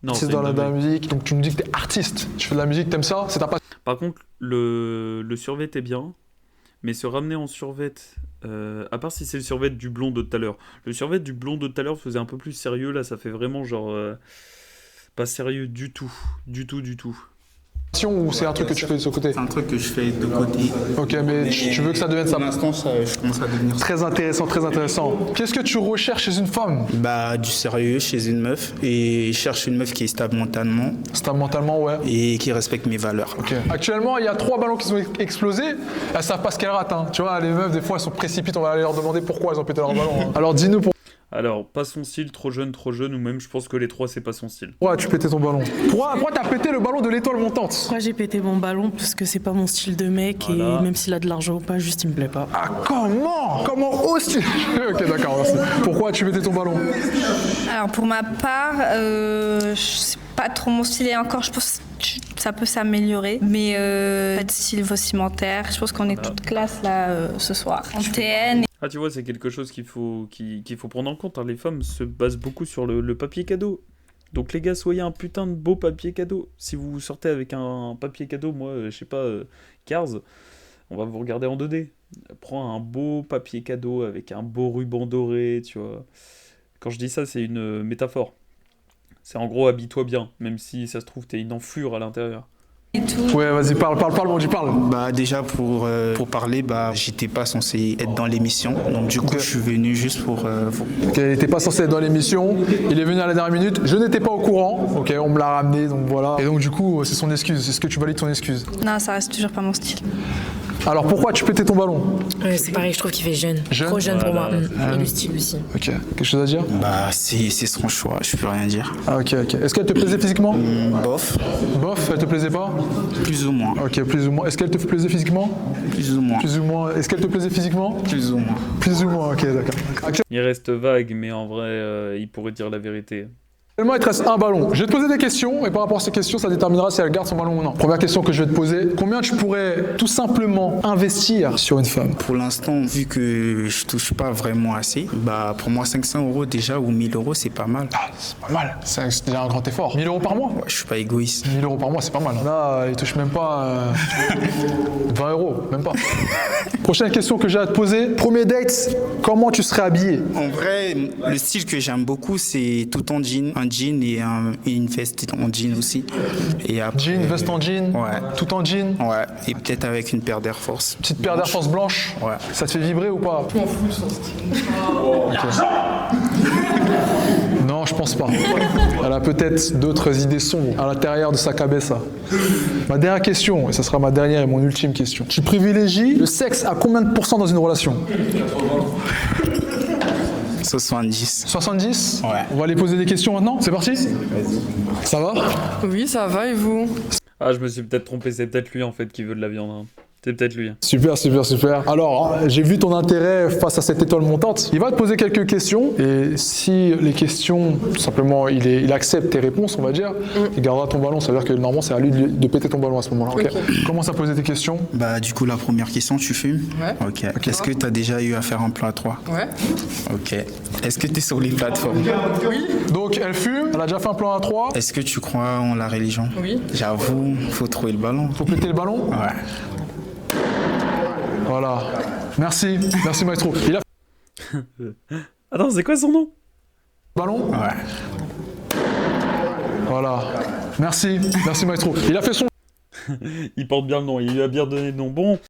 Non, c'est dans la musique, donc tu me dis que t'es artiste. Tu fais de la musique, t'aimes ça? C'est ta passion? Par contre, le survêt est bien, mais se ramener en survêt, à part si c'est le survêt du blond de tout à l'heure. Le survêt du blond de tout à l'heure faisait un peu plus sérieux, là ça fait vraiment genre pas sérieux du tout. Ou c'est un truc que tu fais de ce côté? C'est un truc que je fais de côté. Ok, mais tu veux que ça devienne ça? Pour l'instant, je commence à devenir... Très intéressant. Qu'est-ce que tu recherches chez une femme? Bah, du sérieux chez une meuf. Et je cherche une meuf qui est stable mentalement. Stable mentalement, ouais. Et qui respecte mes valeurs. Ok. Actuellement, il y a 3 ballons qui sont explosés. Elles savent pas ce qu'elles ratent. Hein. Tu vois, les meufs, des fois, elles sont précipites. On va aller leur demander pourquoi elles ont pété leur ballon. Hein. Alors, dis-nous pour... Alors, pas son style, trop jeune, ou même je pense que les 3 c'est pas son style. Pourquoi tu pété ton ballon? Pourquoi t'as pété le ballon de l'étoile montante? Pourquoi j'ai pété mon ballon? Parce que c'est pas mon style de mec, voilà. Et même s'il a de l'argent ou pas, juste il me plaît pas. Ah, comment oses-tu? Ok, d'accord, merci. Pourquoi tu pété ton ballon? Alors pour ma part, c'est pas trop mon style et encore je pense que ça peut s'améliorer. Mais pas de style vestimentaire, je pense qu'on est toute classe là ce soir. En TN. Ah tu vois, c'est quelque chose qu'il faut prendre en compte. Hein. Les femmes se basent beaucoup sur le papier cadeau. Donc les gars, soyez un putain de beau papier cadeau. Si vous sortez avec un papier cadeau, moi, je sais pas, Cars, on va vous regarder en 2D. Prends un beau papier cadeau avec un beau ruban doré, tu vois. Quand je dis ça, c'est une métaphore. C'est en gros, habille-toi bien, même si ça se trouve, t'es une enflure à l'intérieur. Ouais, vas-y, parle, Moji, parle. Bah déjà pour parler, bah j'étais pas censé être dans l'émission, donc du coup je suis venu juste pour. Ok, il n'était pas censé être dans l'émission, il est venu à la dernière minute, je n'étais pas au courant, ok, on me l'a ramené, donc voilà. Et donc du coup, c'est son excuse, est-ce que tu valides son excuse? Non, ça reste toujours pas mon style. Alors pourquoi tu pétais ton ballon? C'est pareil, je trouve qu'il fait jeune. Jeune? Trop jeune pour moi. Et le style aussi. Ok, quelque chose à dire? Bah c'est son choix, je peux rien dire. Ah ok. Est-ce qu'elle te plaisait physiquement? Bof. Bof, elle te plaisait pas? Plus ou moins. Ok, plus ou moins. Est-ce qu'elle te plaisait physiquement? Plus ou moins. Plus ou moins. Est-ce qu'elle te plaisait physiquement? Plus ou moins. Plus ou moins, ok, d'accord. Il reste vague, mais en vrai, il pourrait dire la vérité. Actuellement, il te reste un ballon. Je vais te poser des questions et par rapport à ces questions, ça déterminera si elle garde son ballon ou non. Première question que je vais te poser, combien tu pourrais tout simplement investir sur une femme? Pour l'instant, vu que je touche pas vraiment assez, bah pour moi 500 € déjà ou 1000 € c'est pas mal. Ah, c'est pas mal, c'est déjà un grand effort. 1000 € par mois? Ouais, je suis pas égoïste. 1000 € par mois, c'est pas mal. Là, il touche même pas 20 €, même pas. Prochaine question que j'ai à te poser. Premier date, comment tu serais habillé? En vrai, le style que j'aime beaucoup, c'est tout en jean. Un jean et une veste en jean aussi. Et après, jean, veste en jean? Ouais. Tout en jean? Ouais. Et peut-être avec une paire d'Air Force. Petite paire d'Air Force blanche? Ouais. Ça te fait vibrer ou pas? Je m'en fous de son style. Non, je pense pas. Elle a peut-être d'autres idées sombres à l'intérieur de sa cabessa. Ma dernière question, et ça sera ma dernière et mon ultime question. Tu privilégies le sexe à combien de pourcents dans une relation? 70. 70? Ouais. On va aller poser des questions maintenant? C'est parti? Vas-y. Ça va? Oui, ça va, et vous? Ah, je me suis peut-être trompé, c'est peut-être lui en fait qui veut de la viande. Hein. C'est peut-être lui. Super, super, super. Alors, j'ai vu ton intérêt face à cette étoile montante. Il va te poser quelques questions et si les questions, tout simplement, il accepte tes réponses, on va dire, il gardera ton ballon. Ça veut dire que normalement, c'est à lui de péter ton ballon à ce moment-là. Okay. Commence à poser tes questions. Bah, du coup, la première question, tu fumes? Ouais. Ok. Est-ce que tu as déjà eu à faire un plan à 3? Ouais. Ok. Est-ce que tu es sur les plateformes? Oui. Donc, elle fume, elle a déjà fait un plan à 3. Est-ce que tu crois en la religion? Oui. J'avoue, faut trouver le ballon. Faut péter le ballon? Ouais. Voilà. Merci maestro. Il a... Attends, c'est quoi son nom? Ballon? Ouais. Voilà. Merci maestro. Il a fait son... Il porte bien le nom, il lui a bien donné le nom. Bon,